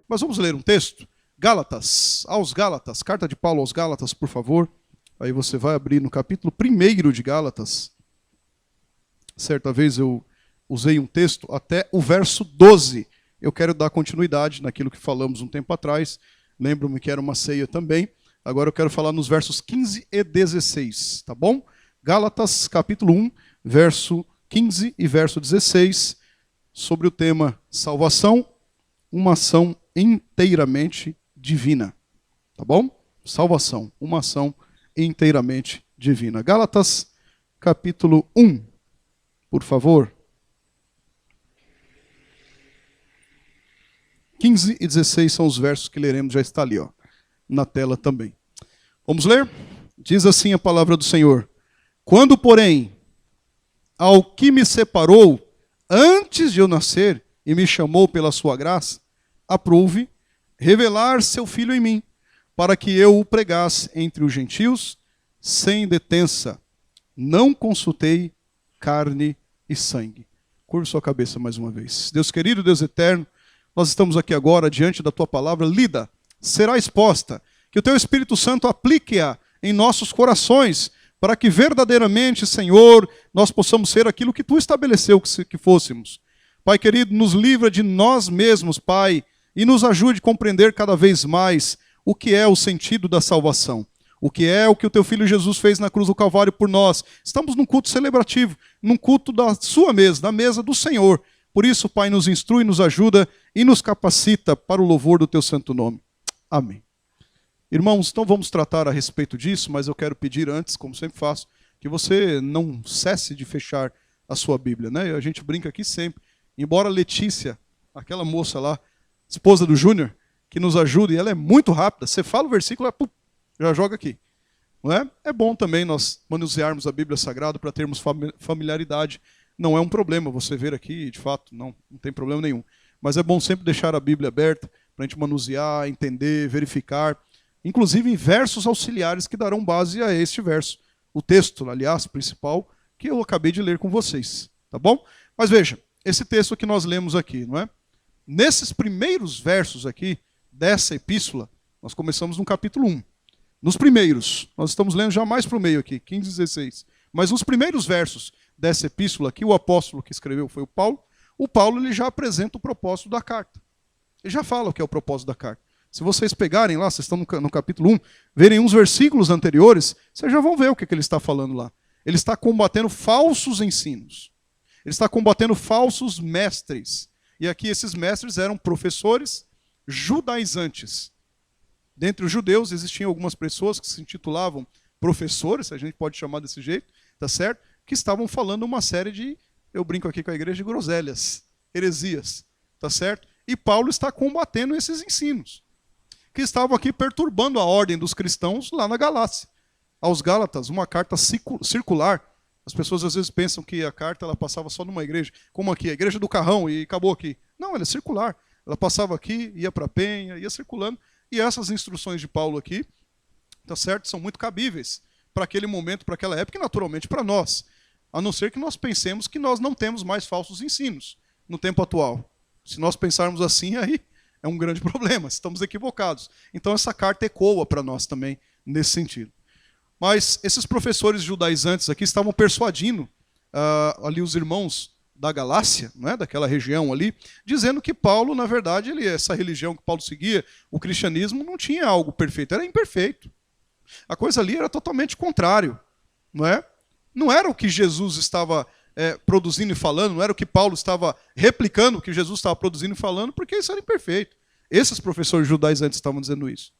Mas vamos ler um texto. Gálatas, aos Gálatas, carta de Paulo aos Gálatas, por favor. Aí você vai abrir no capítulo 1 de Gálatas. Certa vez eu usei um texto até o verso 12. Eu quero dar continuidade naquilo que falamos um tempo atrás. Lembro-me que era uma ceia também. Agora eu quero falar nos versos 15 e 16, tá bom? Gálatas, capítulo 1, verso 15 e verso 16, sobre o tema salvação, uma ação inteiramente divina, tá bom? Salvação, uma ação inteiramente divina. Gálatas, capítulo 1, por favor. 15 e 16 são os versos que leremos, já está ali, ó, na tela também. Vamos ler? Diz assim a palavra do Senhor. Quando, porém, ao que me separou antes de eu nascer e me chamou pela sua graça, aprouve revelar seu Filho em mim, para que eu o pregasse entre os gentios sem detença. Não consultei carne e sangue. Curva sua cabeça mais uma vez. Deus querido, Deus eterno, nós estamos aqui agora diante da tua palavra lida, será exposta, que o teu Espírito Santo aplique-a em nossos corações, para que verdadeiramente, Senhor, nós possamos ser aquilo que tu estabeleceu que fôssemos. Pai querido, nos livra de nós mesmos, Pai, e nos ajude a compreender cada vez mais o que é o sentido da salvação. O que é o que o teu Filho Jesus fez na cruz do Calvário por nós. Estamos num culto celebrativo, num culto da sua mesa, da mesa do Senhor. Por isso, Pai, nos instrui, nos ajuda e nos capacita para o louvor do teu santo nome. Amém. Irmãos, então vamos tratar a respeito disso, mas eu quero pedir antes, como sempre faço, que você não cesse de fechar a sua Bíblia, né? A gente brinca aqui sempre. Embora Letícia, aquela moça lá, esposa do Júnior, que nos ajuda, e ela é muito rápida, você fala o versículo, ela já joga aqui. Não é? É bom também nós manusearmos a Bíblia Sagrada para termos familiaridade. Não é um problema você ver aqui, de fato, não tem problema nenhum. Mas é bom sempre deixar a Bíblia aberta para a gente manusear, entender, verificar. Inclusive em versos auxiliares que darão base a este verso. O texto, aliás, principal, que eu acabei de ler com vocês. Tá bom? Mas veja, esse texto que nós lemos aqui, não é? Nesses primeiros versos aqui, dessa epístola, nós começamos no capítulo 1. Nos primeiros, nós estamos lendo já mais para o meio aqui, 15 e 16. Mas nos primeiros versos dessa epístola aqui, o apóstolo que escreveu foi o Paulo. O Paulo ele já apresenta o propósito da carta. Ele já fala o que é o propósito da carta. Se vocês pegarem lá, vocês estão no capítulo 1, verem uns versículos anteriores, vocês já vão ver o que ele está falando lá. Ele está combatendo falsos ensinos. Ele está combatendo falsos mestres. E aqui esses mestres eram professores judaizantes. Dentre os judeus existiam algumas pessoas que se intitulavam professores, se a gente pode chamar desse jeito, tá certo? Que estavam falando uma série de, eu brinco aqui com a igreja, de groselhas, heresias, tá certo? E Paulo está combatendo esses ensinos, que estavam aqui perturbando a ordem dos cristãos lá na Galácia. Aos Gálatas, uma carta circular. As pessoas às vezes pensam que a carta ela passava só numa igreja, como aqui, a igreja do Carrão, e acabou aqui. Não, ela é circular. Ela passava aqui, ia para a Penha, ia circulando. E essas instruções de Paulo aqui, tá certo, são muito cabíveis para aquele momento, para aquela época, e naturalmente para nós. A não ser que nós pensemos que nós não temos mais falsos ensinos no tempo atual. Se nós pensarmos assim, aí é um grande problema, estamos equivocados. Então essa carta ecoa para nós também nesse sentido. Mas esses professores judaizantes aqui estavam persuadindo ali os irmãos da Galácia, né, daquela região ali, dizendo que Paulo, na verdade, essa religião que Paulo seguia, o cristianismo, não tinha algo perfeito, era imperfeito. A coisa ali era totalmente contrário. Não é? Não era o que Jesus estava produzindo e falando, não era o que Paulo estava replicando, o que Jesus estava produzindo e falando, porque isso era imperfeito. Esses professores judaizantes estavam dizendo isso.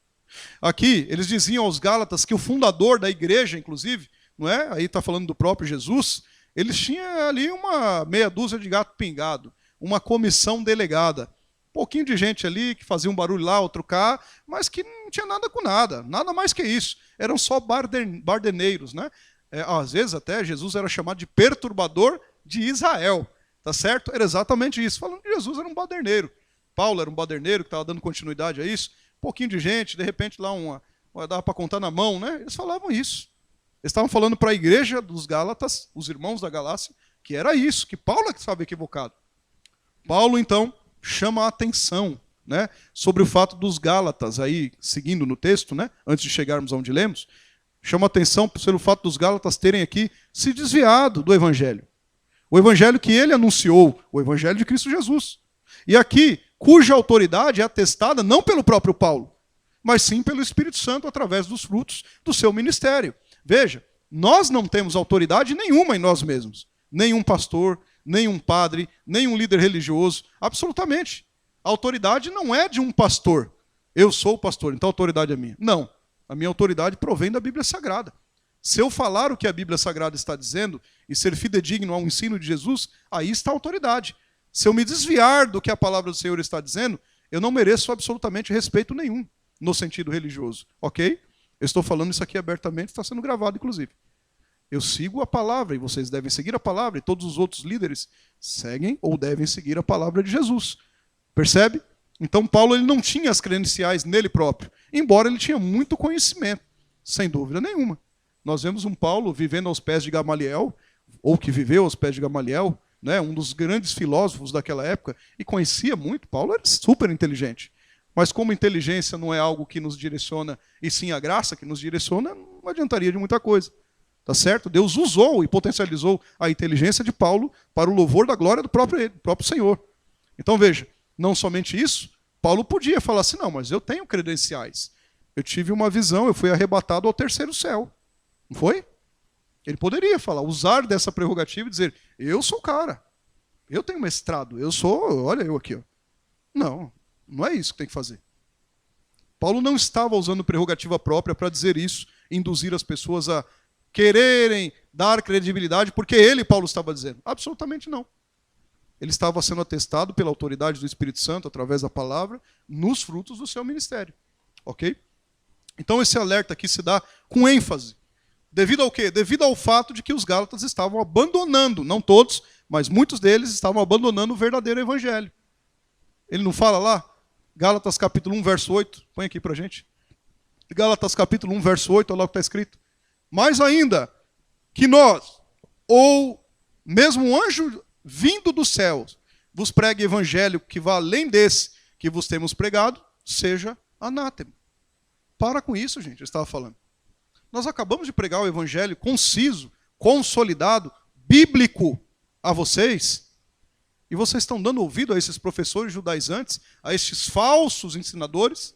Aqui, eles diziam aos Gálatas que o fundador da igreja, inclusive, não é? Aí está falando do próprio Jesus, eles tinham ali uma meia dúzia de gato pingado, uma comissão delegada. Um pouquinho de gente ali que fazia um barulho lá, outro cá, mas que não tinha nada com nada, nada mais que isso. Eram só bardeneiros, né? Às vezes até Jesus era chamado de perturbador de Israel, tá certo? Era exatamente isso, falando que Jesus era um baderneiro. Paulo era um baderneiro que estava dando continuidade a isso. Um pouquinho de gente, de repente lá dava para contar na mão, né? Eles falavam isso. Eles estavam falando para a igreja dos Gálatas, os irmãos da Galácia, que era isso, que Paulo é que estava equivocado. Paulo, então, chama a atenção, né, sobre o fato dos Gálatas, aí, seguindo no texto, né, antes de chegarmos aonde lemos, chama a atenção pelo fato dos Gálatas terem aqui se desviado do Evangelho. O Evangelho que ele anunciou, o Evangelho de Cristo Jesus. E aqui, cuja autoridade é atestada não pelo próprio Paulo, mas sim pelo Espírito Santo através dos frutos do seu ministério. Veja, nós não temos autoridade nenhuma em nós mesmos. Nenhum pastor, nenhum padre, nenhum líder religioso, absolutamente. A autoridade não é de um pastor. Eu sou o pastor, então a autoridade é minha. Não, a minha autoridade provém da Bíblia Sagrada. Se eu falar o que a Bíblia Sagrada está dizendo e ser fidedigno ao ensino de Jesus, aí está a autoridade. Se eu me desviar do que a palavra do Senhor está dizendo, eu não mereço absolutamente respeito nenhum no sentido religioso, ok? Eu estou falando isso aqui abertamente, está sendo gravado, inclusive. Eu sigo a palavra, e vocês devem seguir a palavra, e todos os outros líderes seguem ou devem seguir a palavra de Jesus. Percebe? Então Paulo ele não tinha as credenciais nele próprio, embora ele tinha muito conhecimento, sem dúvida nenhuma. Nós vemos um Paulo vivendo aos pés de Gamaliel, ou que viveu aos pés de Gamaliel, né, um dos grandes filósofos daquela época, e conhecia muito. Paulo era super inteligente. Mas como inteligência não é algo que nos direciona, e sim a graça que nos direciona, não adiantaria de muita coisa. Tá certo? Deus usou e potencializou a inteligência de Paulo para o louvor da glória do próprio Senhor. Então veja, não somente isso, Paulo podia falar assim, não, mas eu tenho credenciais. Eu tive uma visão, eu fui arrebatado ao terceiro céu. Não foi? Ele poderia falar, usar dessa prerrogativa e dizer, eu sou o cara, eu tenho mestrado, eu sou, olha eu aqui. Ó. Não, não é isso que tem que fazer. Paulo não estava usando prerrogativa própria para dizer isso, induzir as pessoas a quererem dar credibilidade, porque ele, Paulo, estava dizendo. Absolutamente não. Ele estava sendo atestado pela autoridade do Espírito Santo, através da palavra, nos frutos do seu ministério. Ok? Então esse alerta aqui se dá com ênfase. Devido ao quê? Devido ao fato de que os Gálatas estavam abandonando, não todos, mas muitos deles estavam abandonando o verdadeiro evangelho. Ele não fala lá? Gálatas capítulo 1, verso 8. Põe aqui pra gente. Gálatas capítulo 1, verso 8, olha lá o que está escrito. Mais ainda, que nós, ou mesmo um anjo vindo dos céus, vos pregue evangelho que vá além desse que vos temos pregado, seja anátema. Para com isso, gente, eu estava falando. Nós acabamos de pregar o evangelho conciso, consolidado, bíblico a vocês, e vocês estão dando ouvido a esses professores judaizantes, a esses falsos ensinadores,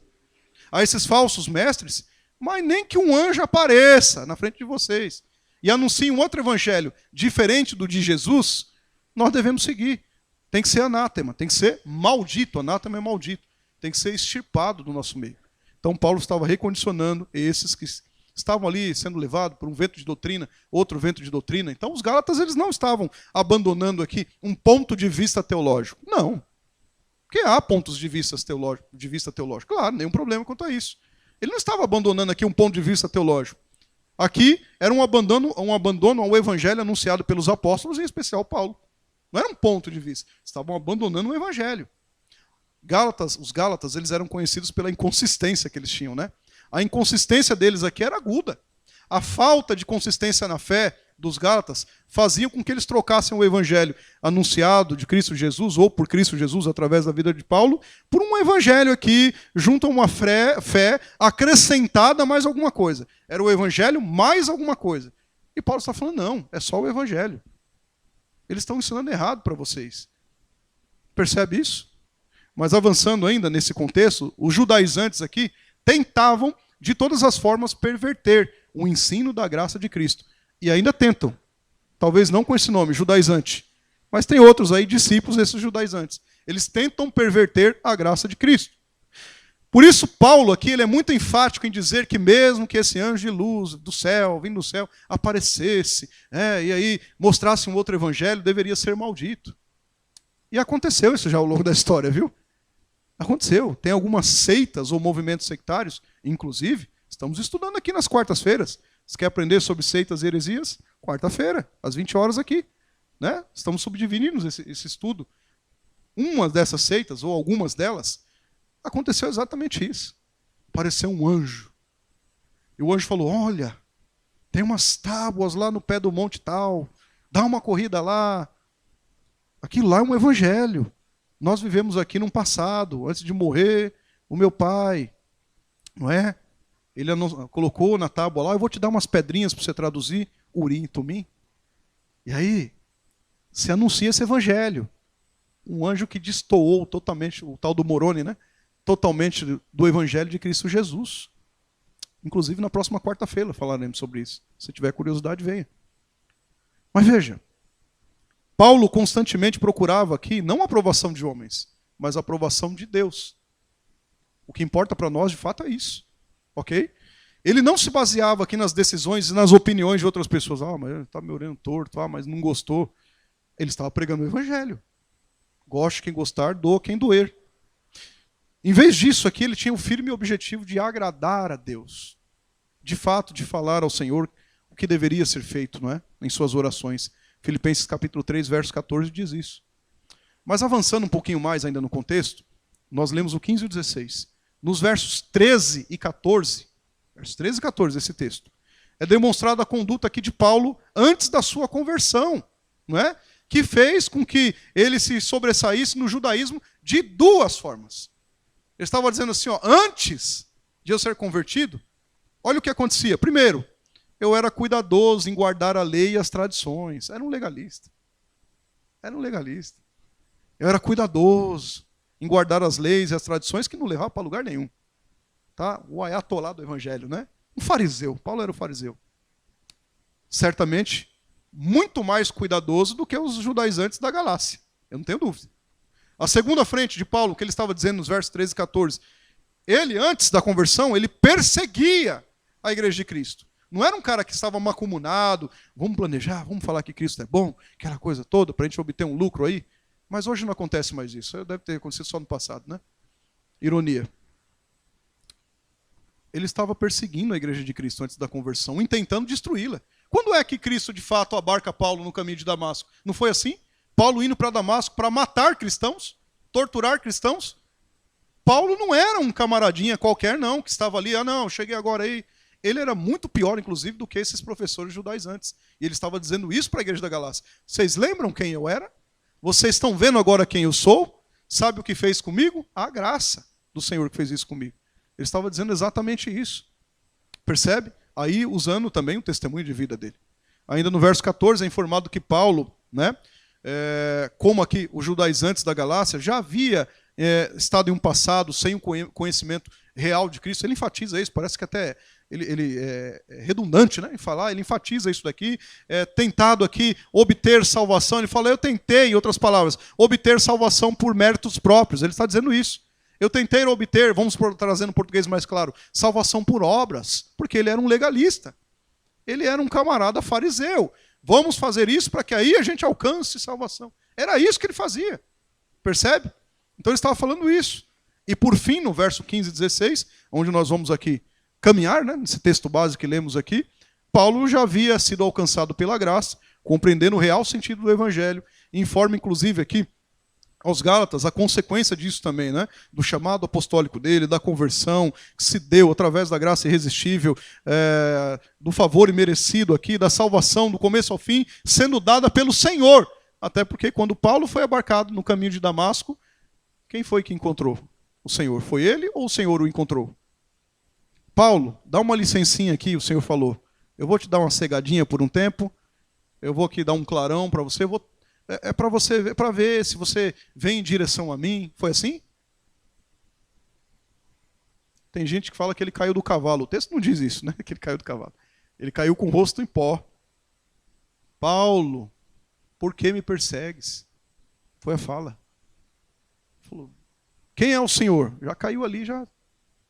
a esses falsos mestres, mas nem que um anjo apareça na frente de vocês e anuncie um outro evangelho diferente do de Jesus, nós devemos seguir. Tem que ser anátema, tem que ser maldito, anátema é maldito, tem que ser extirpado do nosso meio. Então Paulo estava recondicionando esses que estavam ali sendo levados por um vento de doutrina, outro vento de doutrina. Então os Gálatas eles não estavam abandonando aqui um ponto de vista teológico. Não. Porque há pontos de vista teológico. Claro, nenhum problema quanto a isso. Ele não estava abandonando aqui um ponto de vista teológico. Aqui era um abandono ao evangelho anunciado pelos apóstolos, em especial Paulo. Não era um ponto de vista. Estavam abandonando o evangelho. Os Gálatas eles eram conhecidos pela inconsistência que eles tinham, né? A inconsistência deles aqui era aguda. A falta de consistência na fé dos Gálatas faziam com que eles trocassem o evangelho anunciado de Cristo Jesus, ou por Cristo Jesus, através da vida de Paulo, por um evangelho aqui, junto a uma fé acrescentada a mais alguma coisa. Era o evangelho mais alguma coisa. E Paulo está falando, não, é só o evangelho. Eles estão ensinando errado para vocês. Percebe isso? Mas avançando ainda nesse contexto, os judaizantes aqui tentavam de todas as formas perverter o ensino da graça de Cristo. E ainda tentam. Talvez não com esse nome, judaizante. Mas tem outros aí, discípulos desses judaizantes. Eles tentam perverter a graça de Cristo. Por isso, Paulo aqui ele é muito enfático em dizer que mesmo que esse anjo de luz do céu, vindo do céu, aparecesse, e aí mostrasse um outro evangelho, deveria ser maldito. E aconteceu isso já ao longo da história, viu? Aconteceu. Tem algumas seitas ou movimentos sectários, inclusive, estamos estudando aqui nas quartas-feiras. Você quer aprender sobre seitas e heresias? Quarta-feira, às 20 horas aqui. Né? Estamos subdividindo esse estudo. Uma dessas seitas, ou algumas delas, aconteceu exatamente isso. Apareceu um anjo. E o anjo falou, olha, Tem umas tábuas lá no pé do monte tal. Dá uma corrida lá. Aquilo lá é um evangelho. Nós vivemos aqui num passado. Antes de morrer, o meu pai, não é? Ele colocou na tábua lá, eu vou te dar umas pedrinhas para você traduzir, Urim e Tumim. E aí, se anuncia esse evangelho. Um anjo que destoou totalmente, o tal do Moroni, né? Totalmente do evangelho de Cristo Jesus. Inclusive, na próxima quarta-feira falaremos sobre isso. Se tiver curiosidade, venha. Mas veja, Paulo constantemente procurava aqui não a aprovação de homens, mas a aprovação de Deus. O que importa para nós, de fato, é isso. Ok? Ele não se baseava aqui nas decisões e nas opiniões de outras pessoas. Ah, mas ele está me orando torto, mas não gostou. Ele estava pregando o evangelho. Goste quem gostar, doa quem doer. Em vez disso aqui, ele tinha o firme objetivo de agradar a Deus. De fato, de falar ao Senhor o que deveria ser feito, não é? Em suas orações. Filipenses capítulo 3, verso 14 diz isso. Mas avançando um pouquinho mais ainda no contexto, nós lemos o 15 e o 16. Nos versos 13 e 14, versos 13 e 14 desse texto, é demonstrada a conduta aqui de Paulo antes da sua conversão, não é? Que fez com que ele se sobressaísse no judaísmo de duas formas. Ele estava dizendo assim, ó, antes de eu ser convertido, olha o que acontecia. Primeiro, eu era cuidadoso em guardar a lei e as tradições. Era um legalista. Era um legalista. Eu era cuidadoso em guardar as leis e as tradições que não levavam para lugar nenhum. Tá? O ayatolá do evangelho, né? Um fariseu. Paulo era um fariseu. Certamente, muito mais cuidadoso do que os judaizantes da Galácia. Eu não tenho dúvida. A segunda frente de Paulo, o que ele estava dizendo nos versos 13 e 14, ele, antes da conversão, ele perseguia a igreja de Cristo. Não era um cara que estava macumunado, vamos planejar, vamos falar que Cristo é bom, aquela coisa toda, para a gente obter um lucro aí. Mas hoje não acontece mais isso. Deve ter acontecido só no passado, né? Ironia. Ele estava perseguindo a igreja de Cristo antes da conversão, intentando destruí-la. Quando é que Cristo, de fato, abarca Paulo no caminho de Damasco? Não foi assim? Paulo indo para Damasco para matar cristãos, torturar cristãos? Paulo não era um camaradinha qualquer, não, que estava ali, não, cheguei agora aí. Ele era muito pior, inclusive, do que esses professores judaizantes. E ele estava dizendo isso para a igreja da Galácia. Vocês lembram quem eu era? Vocês estão vendo agora quem eu sou? Sabe o que fez comigo? A graça do Senhor que fez isso comigo. Ele estava dizendo exatamente isso. Percebe? Aí usando também o testemunho de vida dele. Ainda no verso 14 é informado que Paulo, né, como aqui os judaizantes da Galácia, já havia estado em um passado sem o conhecimento real de Cristo. Ele enfatiza isso, parece que até ele é redundante, né, em falar, ele enfatiza isso daqui, tentado aqui obter salvação. Ele fala, eu tentei, em outras palavras, obter salvação por méritos próprios. Ele está dizendo isso. Eu tentei obter, vamos trazer no português mais claro, salvação por obras, porque ele era um legalista. Ele era um camarada fariseu. Vamos fazer isso para que aí a gente alcance salvação. Era isso que ele fazia. Percebe? Então ele estava falando isso. E por fim, no verso 15 e 16, onde nós vamos aqui caminhar, né, nesse texto básico que lemos aqui, Paulo já havia sido alcançado pela graça, compreendendo o real sentido do evangelho, informa inclusive aqui aos Gálatas a consequência disso também, né? Do chamado apostólico dele, da conversão que se deu através da graça irresistível, do favor imerecido aqui, da salvação do começo ao fim, sendo dada pelo Senhor. Até porque quando Paulo foi abarcado no caminho de Damasco, quem foi que encontrou? O Senhor. Foi ele ou o Senhor o encontrou? Paulo, dá uma licencinha aqui, o Senhor falou. Eu vou te dar uma cegadinha por um tempo, eu vou aqui dar um clarão para você, para você, para ver se você vem em direção a mim. Foi assim? Tem gente que fala que ele caiu do cavalo. O texto não diz isso, né? Que ele caiu do cavalo. Ele caiu com o rosto em pó. Paulo, por que me persegues? Foi a fala. Falou, quem é o Senhor? Já caiu ali, já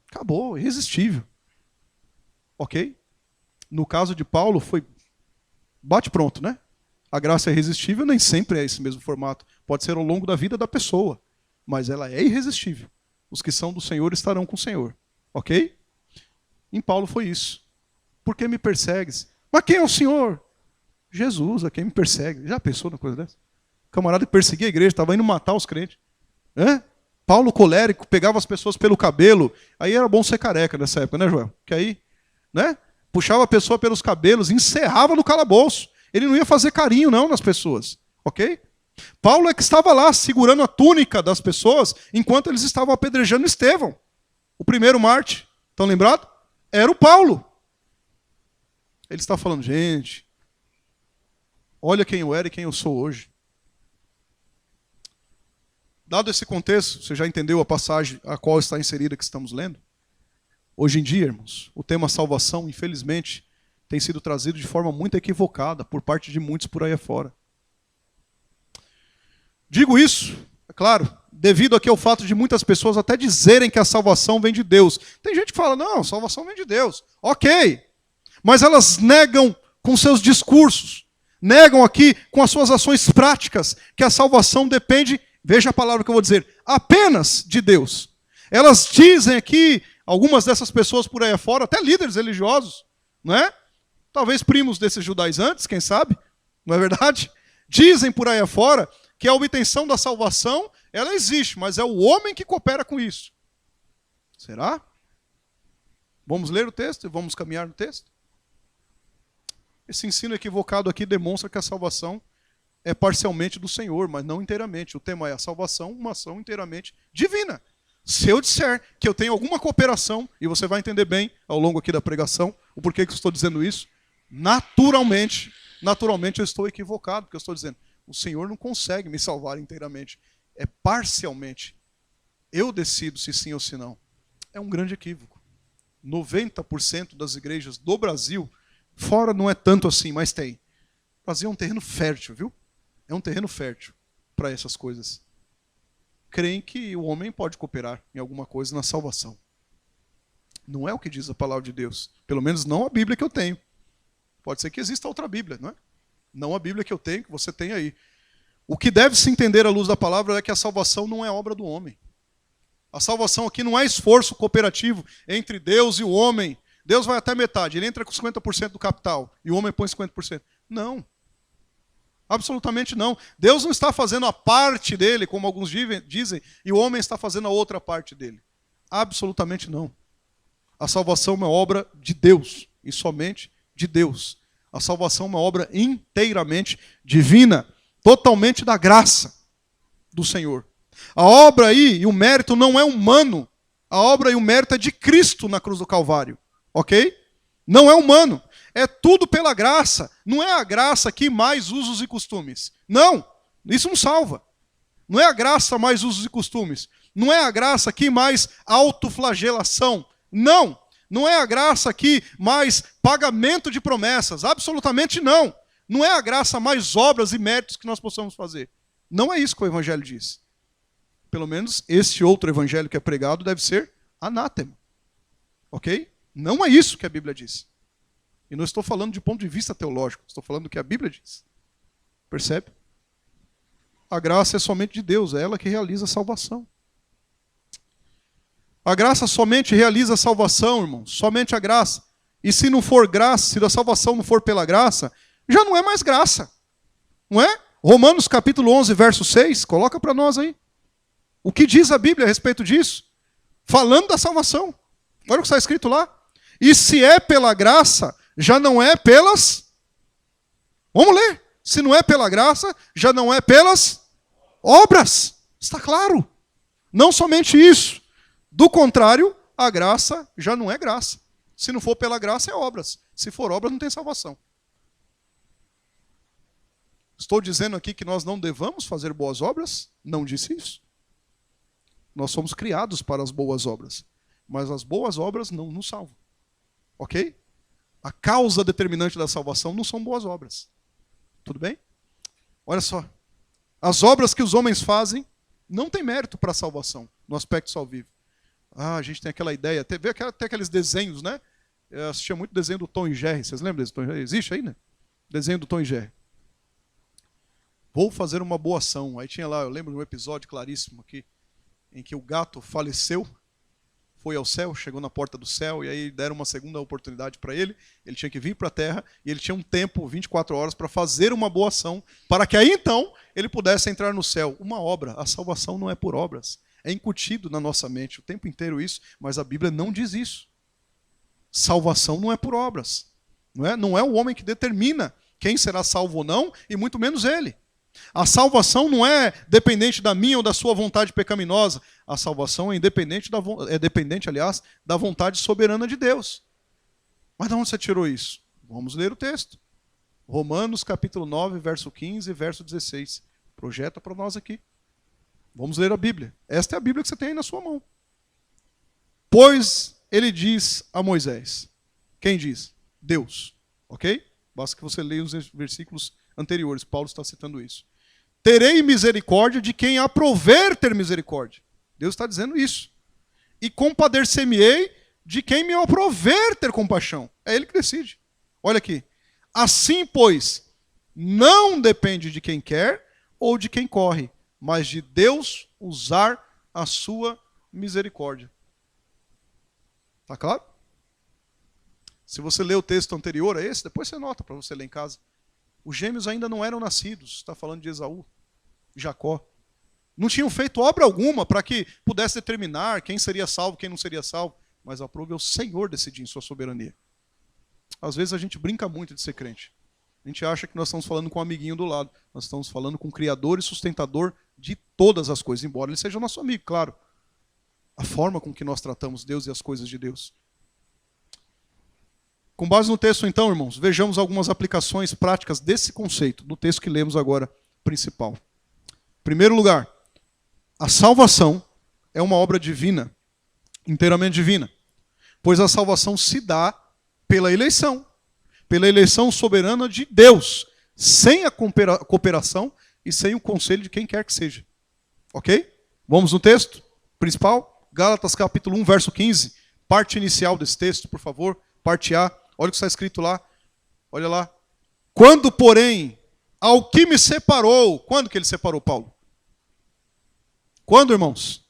acabou, irresistível. Ok? No caso de Paulo, foi bate pronto, né? A graça é irresistível, nem sempre é esse mesmo formato. Pode ser ao longo da vida da pessoa, mas ela é irresistível. Os que são do Senhor estarão com o Senhor. Ok? Em Paulo foi isso. Por que me persegues? Mas quem é o Senhor? Jesus, a quem me persegue. Já pensou na coisa dessa? O camarada que perseguia a igreja, estava indo matar os crentes. Paulo colérico, pegava as pessoas pelo cabelo. Aí era bom ser careca nessa época, né, Joel? Que aí, né? puxava a pessoa pelos cabelos, encerrava no calabouço. Ele não ia fazer carinho não nas pessoas, ok? Paulo é que estava lá segurando a túnica das pessoas enquanto eles estavam apedrejando Estevão. O primeiro mártir, estão lembrados? Era o Paulo. Ele está falando, gente, olha quem eu era e quem eu sou hoje. Dado esse contexto, você já entendeu a passagem a qual está inserida que estamos lendo? Hoje em dia, irmãos, o tema salvação, infelizmente, tem sido trazido de forma muito equivocada por parte de muitos por aí afora. Digo isso, é claro, devido aqui ao fato de muitas pessoas até dizerem que a salvação vem de Deus. Tem gente que fala, não, a salvação vem de Deus. Ok, mas elas negam com seus discursos, negam aqui com as suas ações práticas que a salvação depende, veja a palavra que eu vou dizer, apenas de Deus. Elas dizem aqui, algumas dessas pessoas por aí afora, até líderes religiosos, não é? Talvez primos desses judaizantes, quem sabe, não é verdade? Dizem por aí afora que a obtenção da salvação, ela existe, mas é o homem que coopera com isso. Será? Vamos ler o texto e vamos caminhar no texto? Esse ensino equivocado aqui demonstra que a salvação é parcialmente do Senhor, mas não inteiramente. O tema é a salvação, uma ação inteiramente divina. Se eu disser que eu tenho alguma cooperação, e você vai entender bem ao longo aqui da pregação, o porquê que eu estou dizendo isso, naturalmente eu estou equivocado, porque eu estou dizendo, o Senhor não consegue me salvar inteiramente. É parcialmente. Eu decido se sim ou se não. É um grande equívoco. 90% das igrejas do Brasil, fora não é tanto assim, mas tem. O Brasil é um terreno fértil, viu? É um terreno fértil para essas coisas. Creem que o homem pode cooperar em alguma coisa na salvação. Não é o que diz a palavra de Deus. Pelo menos não a Bíblia que eu tenho. Pode ser que exista outra Bíblia, não é? Não a Bíblia que eu tenho, que você tem aí. O que deve se entender à luz da palavra é que a salvação não é obra do homem. A salvação aqui não é esforço cooperativo entre Deus e o homem. Deus vai até metade, ele entra com 50% do capital e o homem põe 50%. Não. Absolutamente não. Deus não está fazendo a parte dele, como alguns dizem, e o homem está fazendo a outra parte dele. Absolutamente não. A salvação é uma obra de Deus, e somente de Deus. A salvação é uma obra inteiramente divina, totalmente da graça do Senhor. A obra aí e o mérito não é humano. A obra e o mérito é de Cristo na cruz do Calvário. Ok? Não é humano. É tudo pela graça. Não é a graça que mais usos e costumes. Não, isso não salva. Não é a graça mais usos e costumes. Não é a graça que mais autoflagelação. Não. Não é a graça aqui mais pagamento de promessas. Absolutamente não. Não é a graça mais obras e méritos que nós possamos fazer. Não é isso que o Evangelho diz. Pelo menos esse outro Evangelho que é pregado deve ser anátema. Ok? Não é isso que a Bíblia diz. E não estou falando de ponto de vista teológico. Estou falando do que a Bíblia diz. Percebe? A graça é somente de Deus. É ela que realiza a salvação. A graça somente realiza a salvação, irmãos. Somente a graça. E se não for graça, se a salvação não for pela graça, já não é mais graça. Não é? Romanos capítulo 11, verso 6. Coloca para nós aí. O que diz a Bíblia a respeito disso? Falando da salvação. Olha o que está escrito lá. E se é pela graça, já não é pelas... Vamos ler. Se não é pela graça, já não é pelas obras. Está claro. Não somente isso. Do contrário, a graça já não é graça. Se não for pela graça, é obras. Se for obras, não tem salvação. Estou dizendo aqui que nós não devamos fazer boas obras? Não disse isso. Nós somos criados para as boas obras. Mas as boas obras não nos salvam. Ok? A causa determinante da salvação não são boas obras. Tudo bem? Olha só. As obras que os homens fazem não têm mérito para a salvação, no aspecto salvífico. A gente tem aquela ideia, até aqueles desenhos, né? Eu assistia muito desenho do Tom e Jerry. Vocês lembram desse Tom e Jerry? Existe aí, né? Desenho do Tom e Jerry. Vou fazer uma boa ação. Aí tinha lá, eu lembro de um episódio claríssimo aqui, em que o gato faleceu, foi ao céu, chegou na porta do céu, e aí deram uma segunda oportunidade para ele. Ele tinha que vir para a terra, e ele tinha um tempo, 24 horas, para fazer uma boa ação, para que aí então ele pudesse entrar no céu. Uma obra, a salvação não é por obras. É incutido na nossa mente o tempo inteiro isso, mas a Bíblia não diz isso. Salvação não é por obras. Não é o homem que determina quem será salvo ou não, e muito menos ele. A salvação não é dependente da minha ou da sua vontade pecaminosa. A salvação é dependente, aliás, da vontade soberana de Deus. Mas de onde você tirou isso? Vamos ler o texto. Romanos capítulo 9, verso 15 e verso 16. Projeta para nós aqui. Vamos ler a Bíblia. Esta é a Bíblia que você tem aí na sua mão. Pois ele diz a Moisés. Quem diz? Deus. Ok? Basta que você leia os versículos anteriores. Paulo está citando isso. Terei misericórdia de quem aprover ter misericórdia. Deus está dizendo isso. E compadecer-me-ei de quem me aprover ter compaixão. É ele que decide. Olha aqui. Assim, pois, não depende de quem quer ou de quem corre, mas de Deus usar a sua misericórdia. Está claro? Se você ler o texto anterior a esse, depois você nota para você ler em casa. Os gêmeos ainda não eram nascidos. Está falando de Esaú e Jacó. Não tinham feito obra alguma para que pudesse determinar quem seria salvo, quem não seria salvo. Mas aprove o Senhor decidir em sua soberania. Às vezes a gente brinca muito de ser crente. A gente acha que nós estamos falando com um amiguinho do lado. Nós estamos falando com o Criador e sustentador de todas as coisas, embora ele seja nosso amigo, claro. A forma com que nós tratamos Deus e as coisas de Deus. Com base no texto, então, irmãos, vejamos algumas aplicações práticas desse conceito, do texto que lemos agora, principal. Em primeiro lugar, a salvação é uma obra divina, inteiramente divina, pois a salvação se dá pela eleição soberana de Deus, sem a cooperação e sem o conselho de quem quer que seja. Ok? Vamos no texto principal? Gálatas capítulo 1, verso 15, parte inicial desse texto, por favor, parte A. Olha o que está escrito lá. Olha lá. Quando, porém, ao que me separou... Quando que ele separou, Paulo? Quando, irmãos?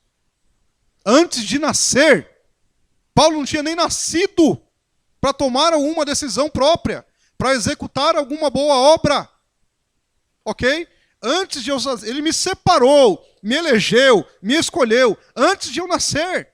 Antes de nascer. Paulo não tinha nem nascido para tomar alguma decisão própria, para executar alguma boa obra. Ok? Antes de eu... Ele me separou, me elegeu, me escolheu, antes de eu nascer.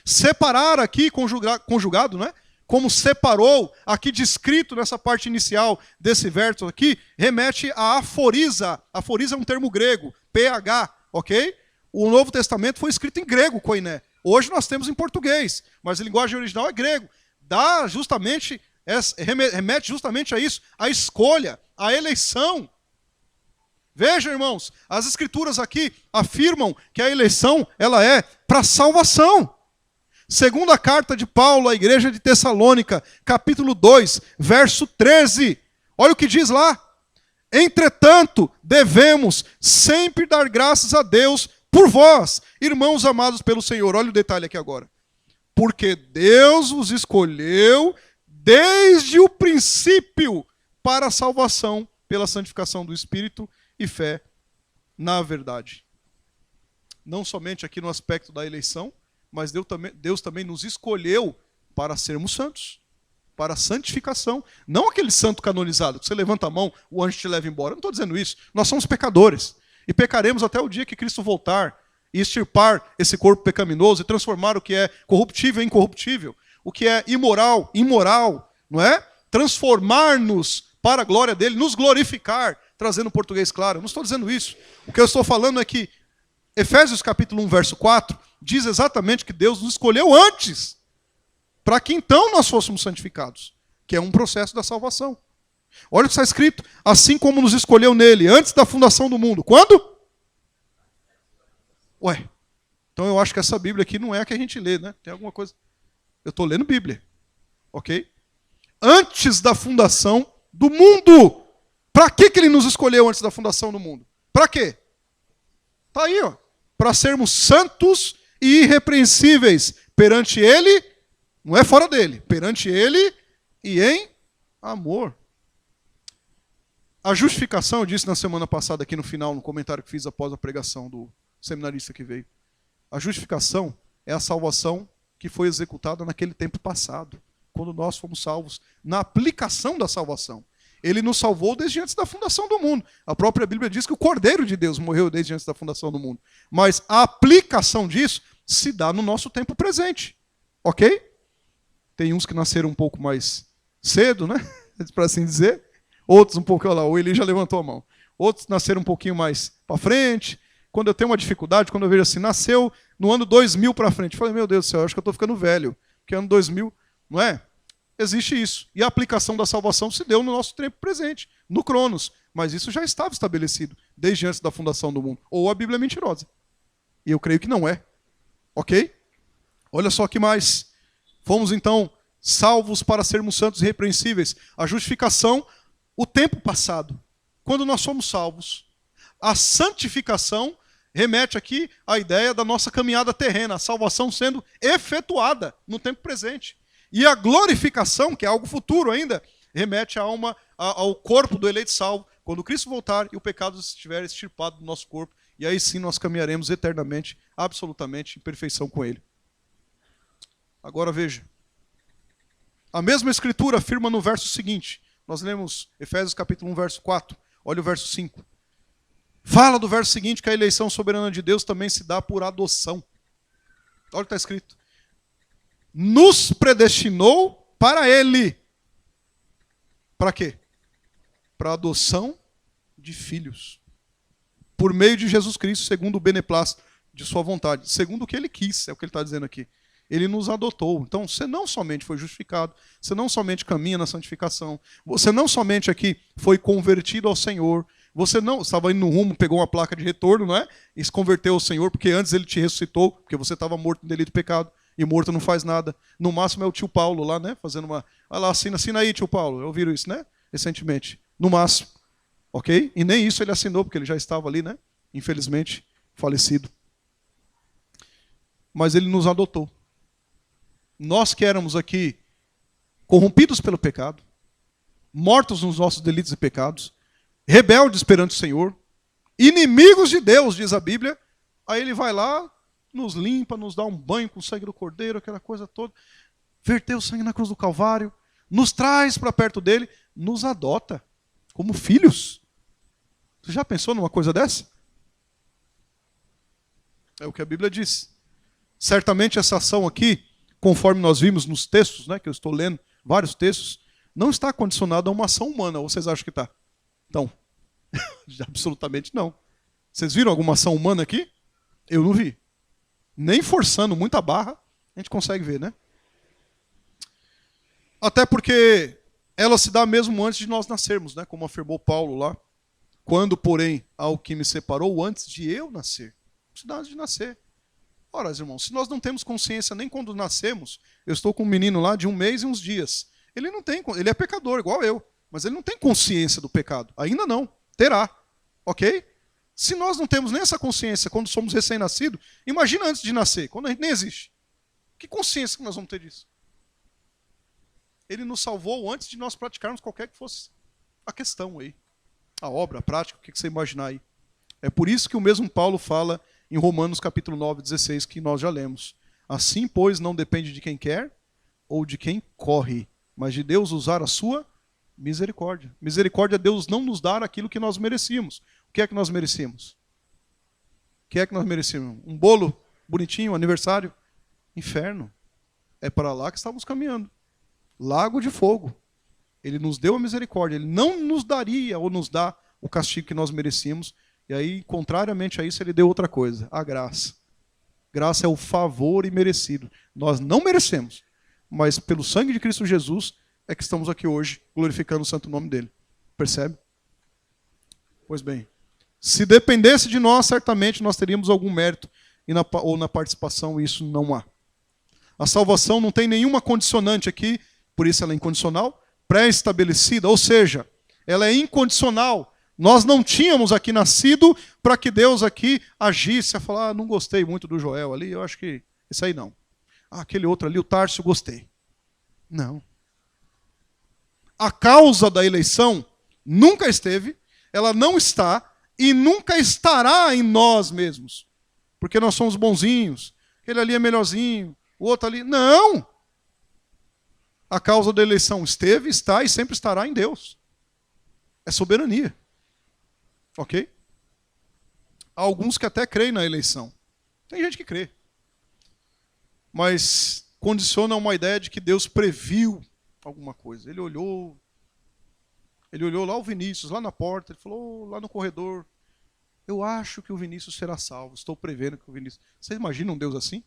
Separar aqui, conjugado, né? Como separou, aqui descrito nessa parte inicial desse verso aqui, remete a aforiza. Aforiza é um termo grego, PH, ok? O Novo Testamento foi escrito em grego, koiné. Hoje nós temos em português, mas a linguagem original é grego. Remete justamente a isso, a escolha, a eleição. Veja, irmãos, as escrituras aqui afirmam que a eleição ela é para salvação. Segunda carta de Paulo à igreja de Tessalônica, capítulo 2, verso 13. Olha o que diz lá. Entretanto, devemos sempre dar graças a Deus por vós, irmãos amados pelo Senhor. Olha o detalhe aqui agora. Porque Deus vos escolheu desde o princípio para a salvação pela santificação do Espírito e fé na verdade. Não somente aqui no aspecto da eleição, mas Deus também nos escolheu para sermos santos, para a santificação. Não aquele santo canonizado, que você levanta a mão, o anjo te leva embora. Eu não estou dizendo isso. Nós somos pecadores. E pecaremos até o dia que Cristo voltar e extirpar esse corpo pecaminoso e transformar o que é corruptível em incorruptível, o que é imoral, não é? Transformar-nos para a glória dele, nos glorificar, trazendo o português claro. Eu não estou dizendo isso. O que eu estou falando é que Efésios capítulo 1, verso 4, diz exatamente que Deus nos escolheu antes, para que então nós fôssemos santificados, que é um processo da salvação. Olha o que está escrito, assim como nos escolheu nele, antes da fundação do mundo. Quando? Ué, então eu acho que essa Bíblia aqui não é a que a gente lê, né? Tem alguma coisa... Eu estou lendo Bíblia, ok? Antes da fundação do mundo. Para que ele nos escolheu antes da fundação do mundo? Para quê? Está aí, ó. Para sermos santos e irrepreensíveis perante ele, não é fora dele, perante ele e em amor. A justificação, eu disse na semana passada aqui no final, no comentário que fiz após a pregação do seminarista que veio. A justificação é a salvação que foi executada naquele tempo passado, quando nós fomos salvos, na aplicação da salvação. Ele nos salvou desde antes da fundação do mundo. A própria Bíblia diz que o Cordeiro de Deus morreu desde antes da fundação do mundo. Mas a aplicação disso se dá no nosso tempo presente. Ok? Tem uns que nasceram um pouco mais cedo, né? Para assim dizer. Outros um pouco, olha lá, o Eli já levantou a mão. Outros nasceram um pouquinho mais para frente. Quando eu tenho uma dificuldade, quando eu vejo assim, nasceu no ano 2000 para frente. Eu falei, meu Deus do céu, acho que eu estou ficando velho. Porque ano 2000, não é? Existe isso. E a aplicação da salvação se deu no nosso tempo presente, no Cronos. Mas isso já estava estabelecido desde antes da fundação do mundo. Ou a Bíblia é mentirosa. E eu creio que não é. Ok? Olha só que mais. Fomos então salvos para sermos santos e irrepreensíveis. A justificação, o tempo passado. Quando nós somos salvos. A santificação remete aqui à ideia da nossa caminhada terrena. A salvação sendo efetuada no tempo presente. E a glorificação, que é algo futuro ainda, remete à alma, ao corpo do eleito salvo, quando Cristo voltar e o pecado estiver extirpado do nosso corpo. E aí sim nós caminharemos eternamente, absolutamente, em perfeição com Ele. Agora veja. A mesma Escritura afirma no verso seguinte. Nós lemos Efésios capítulo 1, verso 4. Olha o verso 5. Fala do verso seguinte que a eleição soberana de Deus também se dá por adoção. Olha o que está escrito. Nos predestinou para Ele. Para quê? Para a adoção de filhos. Por meio de Jesus Cristo, segundo o beneplácito de sua vontade. Segundo o que Ele quis, é o que Ele está dizendo aqui. Ele nos adotou. Então, você não somente foi justificado, você não somente caminha na santificação, você não somente aqui foi convertido ao Senhor, você não estava indo no rumo, pegou uma placa de retorno, não é? E se converteu ao Senhor, porque antes Ele te ressuscitou, porque você estava morto no delito de pecado. E morto não faz nada. No máximo é o tio Paulo lá, né? Fazendo uma... Olha lá, assina aí, tio Paulo. Eu ouviram isso, né? Recentemente. No máximo. Ok? E nem isso ele assinou, porque ele já estava ali, né? Infelizmente, falecido. Mas ele nos adotou. Nós que éramos aqui corrompidos pelo pecado, mortos nos nossos delitos e pecados, rebeldes perante o Senhor, inimigos de Deus, diz a Bíblia, aí ele vai lá, nos limpa, nos dá um banho com o sangue do Cordeiro, aquela coisa toda, verteu o sangue na cruz do Calvário, nos traz para perto dele, nos adota como filhos. Você já pensou numa coisa dessa? É o que a Bíblia diz. Certamente essa ação aqui, conforme nós vimos nos textos, né, que eu estou lendo, vários textos, não está condicionada a uma ação humana. Ou vocês acham que está? Então, absolutamente não. Vocês viram alguma ação humana aqui? Eu não vi. Nem forçando muita barra, a gente consegue ver, né? Até porque ela se dá mesmo antes de nós nascermos, né? Como afirmou Paulo lá. Quando, porém, ao que me separou antes de eu nascer. Se dá antes de nascer. Ora, irmãos, se nós não temos consciência nem quando nascemos, eu estou com um menino lá de 1 mês e uns dias. Ele não tem, ele é pecador, igual eu, mas ele não tem consciência do pecado. Ainda não. Terá. Ok? Se nós não temos nem essa consciência quando somos recém-nascidos, imagina antes de nascer, quando a gente nem existe. Que consciência que nós vamos ter disso? Ele nos salvou antes de nós praticarmos qualquer que fosse a questão aí. A obra, a prática, o que você imaginar aí. É por isso que o mesmo Paulo fala em Romanos capítulo 9, 16, que nós já lemos. Assim, pois, não depende de quem quer ou de quem corre, mas de Deus usar a sua misericórdia. Misericórdia é Deus não nos dar aquilo que nós merecíamos. O que é que nós merecíamos? O que é que nós merecíamos? Um bolo bonitinho, um aniversário? Inferno. É para lá que estávamos caminhando. Lago de fogo. Ele nos deu a misericórdia. Ele não nos daria ou nos dá o castigo que nós merecíamos. E aí, contrariamente a isso, ele deu outra coisa. A graça. Graça é o favor imerecido. Nós não merecemos. Mas pelo sangue de Cristo Jesus é que estamos aqui hoje glorificando o santo nome dele. Percebe? Pois bem. Se dependesse de nós, certamente nós teríamos algum mérito ou na participação, e isso não há. A salvação não tem nenhuma condicionante aqui, por isso ela é incondicional, pré-estabelecida, ou seja, ela é incondicional. Nós não tínhamos aqui nascido para que Deus aqui agisse, a falar, não gostei muito do Joel ali, eu acho que isso aí não. Aquele outro ali, o Tárcio, gostei. Não. A causa da eleição nunca esteve, ela não está, e nunca estará em nós mesmos. Porque nós somos bonzinhos. Aquele ali é melhorzinho. O outro ali... Não! A causa da eleição esteve, está e sempre estará em Deus. É soberania. Ok? Há alguns que até creem na eleição. Tem gente que crê. Mas condiciona uma ideia de que Deus previu alguma coisa. Ele olhou lá o Vinícius, lá na porta, ele falou, lá no corredor, eu acho que o Vinícius será salvo, estou prevendo que o Vinícius... Vocês imaginam um Deus assim?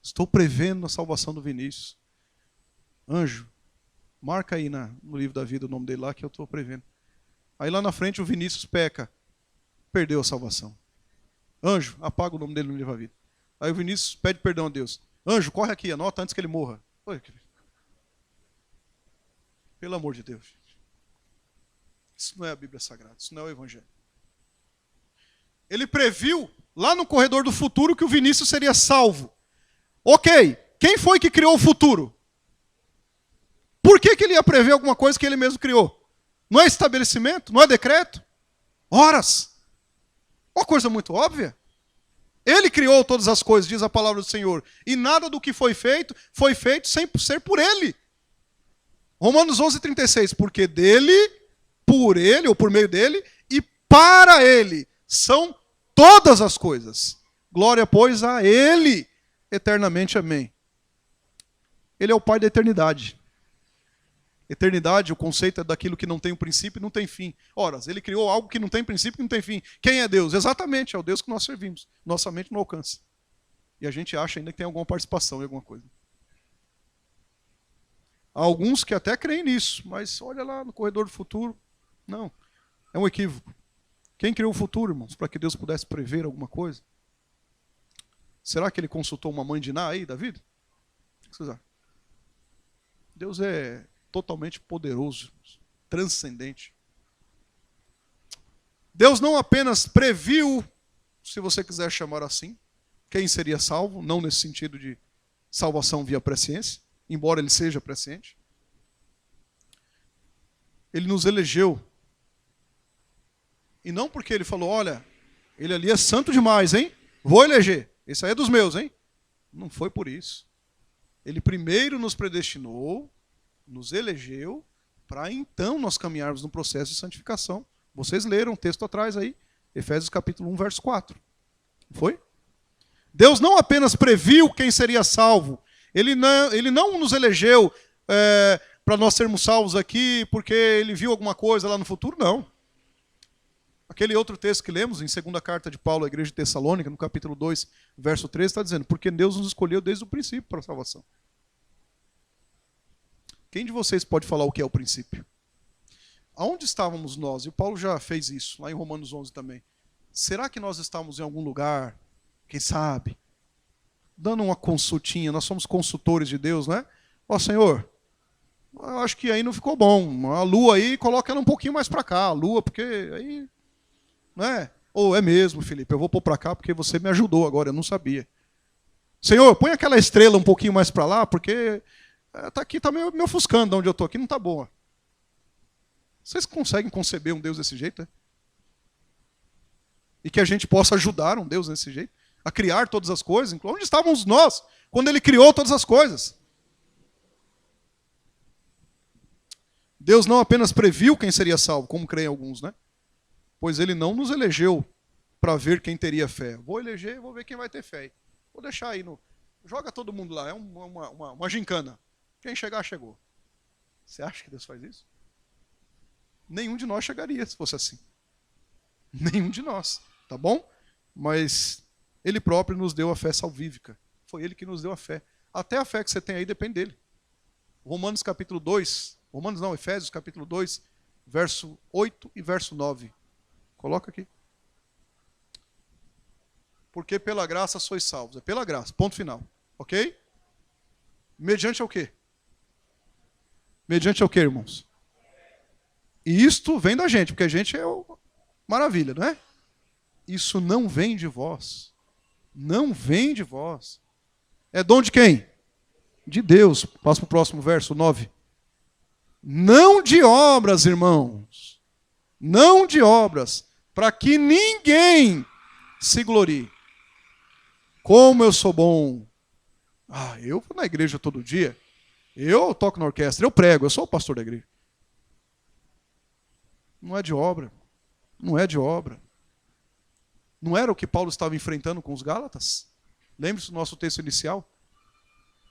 Estou prevendo a salvação do Vinícius. Anjo, marca aí no livro da vida o nome dele lá que eu estou prevendo. Aí lá na frente o Vinícius peca, perdeu a salvação. Anjo, apaga o nome dele no livro da vida. Aí o Vinícius pede perdão a Deus. Anjo, corre aqui, anota antes que ele morra. Pelo amor de Deus. Isso não é a Bíblia Sagrada, isso não é o Evangelho. Ele previu lá no corredor do futuro que o Vinícius seria salvo. Ok, quem foi que criou o futuro? Por que ele ia prever alguma coisa que ele mesmo criou? Não é estabelecimento? Não é decreto? Horas. Uma coisa muito óbvia. Ele criou todas as coisas, diz a palavra do Senhor. E nada do que foi feito sem ser por Ele. Romanos 11:36. Porque dele, por Ele, ou por meio dele, e para Ele, são todas as coisas. Glória, pois, a Ele, eternamente. Amém. Ele é o Pai da eternidade. Eternidade, o conceito é daquilo que não tem um princípio e não tem fim. Ora, ele criou algo que não tem princípio e não tem fim. Quem é Deus? Exatamente, é o Deus que nós servimos. Nossa mente não alcança. E a gente acha ainda que tem alguma participação em alguma coisa. Há alguns que até creem nisso, mas olha lá no corredor do futuro. Não, é um equívoco. Quem criou o futuro, irmãos, para que Deus pudesse prever alguma coisa? Será que ele consultou uma mãe de Ná aí, Davi? O que vocês acham? Deus é totalmente poderoso, transcendente. Deus não apenas previu, se você quiser chamar assim, quem seria salvo, não nesse sentido de salvação via presciência, embora ele seja presciente. Ele nos elegeu. E não porque ele falou, olha, ele ali é santo demais, hein? Vou eleger. Esse aí é dos meus, hein? Não foi por isso. Ele primeiro nos predestinou, nos elegeu, para então nós caminharmos no processo de santificação. Vocês leram o texto atrás aí, Efésios capítulo 1, verso 4. Foi? Deus não apenas previu quem seria salvo, Ele não nos elegeu para nós sermos salvos aqui porque Ele viu alguma coisa lá no futuro, não. Aquele outro texto que lemos, em segunda carta de Paulo à igreja de Tessalônica, no capítulo 2, verso 13, está dizendo, porque Deus nos escolheu desde o princípio para a salvação. Quem de vocês pode falar o que é o princípio? Aonde estávamos nós? E o Paulo já fez isso, lá em Romanos 11 também. Será que nós estávamos em algum lugar, quem sabe, dando uma consultinha, nós somos consultores de Deus, né? Ó, Senhor, eu acho que aí não ficou bom. A lua aí, coloca ela um pouquinho mais para cá, a lua, porque aí, né? Ou é mesmo, Felipe, eu vou pôr para cá porque você me ajudou agora, eu não sabia. Senhor, põe aquela estrela um pouquinho mais para lá, porque tá aqui, tá me ofuscando de onde eu estou aqui, não tá boa. Vocês conseguem conceber um Deus desse jeito? E que a gente possa ajudar um Deus desse jeito? A criar todas as coisas? Onde estávamos nós quando Ele criou todas as coisas? Deus não apenas previu quem seria salvo, como creem alguns, né? Pois Ele não nos elegeu para ver quem teria fé. Vou eleger, vou ver quem vai ter fé. Vou deixar aí joga todo mundo lá, é uma gincana. Quem chegar, chegou. Você acha que Deus faz isso? Nenhum de nós chegaria se fosse assim. Nenhum de nós, tá bom? Mas Ele próprio nos deu a fé salvífica. Foi Ele que nos deu a fé. Até a fé que você tem aí depende dEle. Romanos capítulo 2, Efésios capítulo 2, verso 8 e verso 9. Coloca aqui. Porque pela graça sois salvos. É pela graça, ponto final. Ok? Mediante ao quê? Mediante ao quê, irmãos? E isto vem da gente, porque a gente é maravilha, não é? Isso não vem de vós. Não vem de vós. É dom de quem? De Deus. Passa para o próximo verso, 9. Não de obras, irmãos. Não de obras. Para que ninguém se glorie. Como eu sou bom. Eu vou na igreja todo dia. Eu toco na orquestra, eu prego, eu sou o pastor da igreja. Não é de obra. Não é de obra. Não era o que Paulo estava enfrentando com os Gálatas? Lembre-se do nosso texto inicial.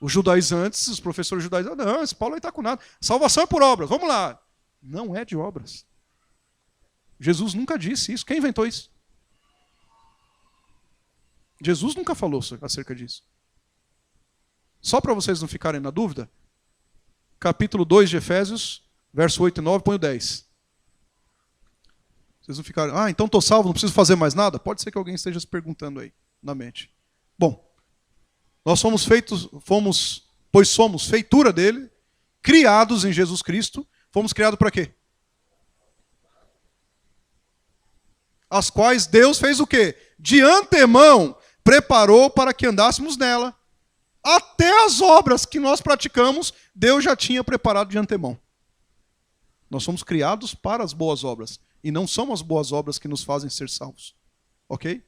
Os judaizantes, os professores judaizantes, não, esse Paulo aí está com nada. Salvação é por obras, vamos lá. Não é de obras. Jesus nunca disse isso. Quem inventou isso? Jesus nunca falou acerca disso. Só para vocês não ficarem na dúvida, capítulo 2 de Efésios, verso 8 e 9, põe o 10. Vocês não ficarem, então estou salvo, não preciso fazer mais nada? Pode ser que alguém esteja se perguntando aí na mente. Bom, nós pois somos feitura dele, criados em Jesus Cristo. Fomos criados para quê? As quais Deus fez o quê? De antemão preparou para que andássemos nela. Até as obras que nós praticamos, Deus já tinha preparado de antemão. Nós somos criados para as boas obras. E não são as boas obras que nos fazem ser salvos. Ok?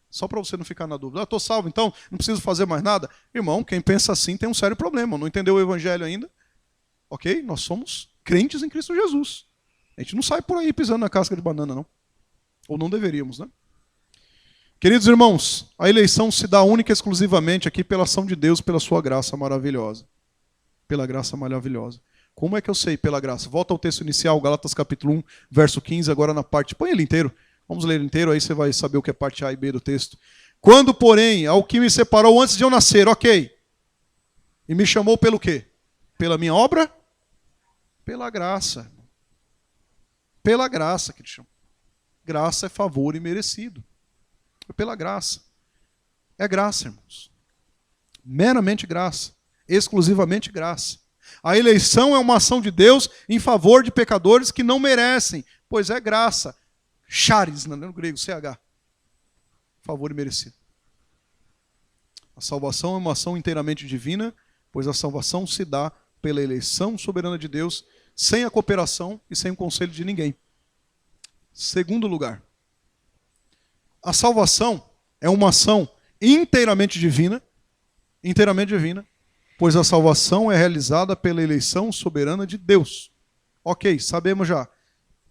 Só para você não ficar na dúvida. Estou salvo, então não preciso fazer mais nada. Irmão, quem pensa assim tem um sério problema. Não entendeu o evangelho ainda? Ok? Nós somos crentes em Cristo Jesus. A gente não sai por aí pisando na casca de banana, não. Ou não deveríamos, né? Queridos irmãos, a eleição se dá única e exclusivamente aqui pela ação de Deus, pela sua graça maravilhosa. Pela graça maravilhosa. Como é que eu sei pela graça? Volta ao texto inicial, Gálatas capítulo 1, verso 15, agora na parte... Põe ele inteiro. Vamos ler ele inteiro, aí você vai saber o que é parte A e B do texto. Quando, porém, ao que me separou antes de eu nascer, ok. E me chamou pelo quê? Pela minha obra? Pela graça. Pela graça que te chama. Graça é favor imerecido. É pela graça. É graça, irmãos. Meramente graça. Exclusivamente graça. A eleição é uma ação de Deus em favor de pecadores que não merecem, pois é graça. Charis, no grego, CH. Favor imerecido. A salvação é uma ação inteiramente divina, pois a salvação se dá pela eleição soberana de Deus, sem a cooperação e sem o conselho de ninguém. Segundo lugar, a salvação é uma ação inteiramente divina, pois a salvação é realizada pela eleição soberana de Deus. Ok, sabemos já.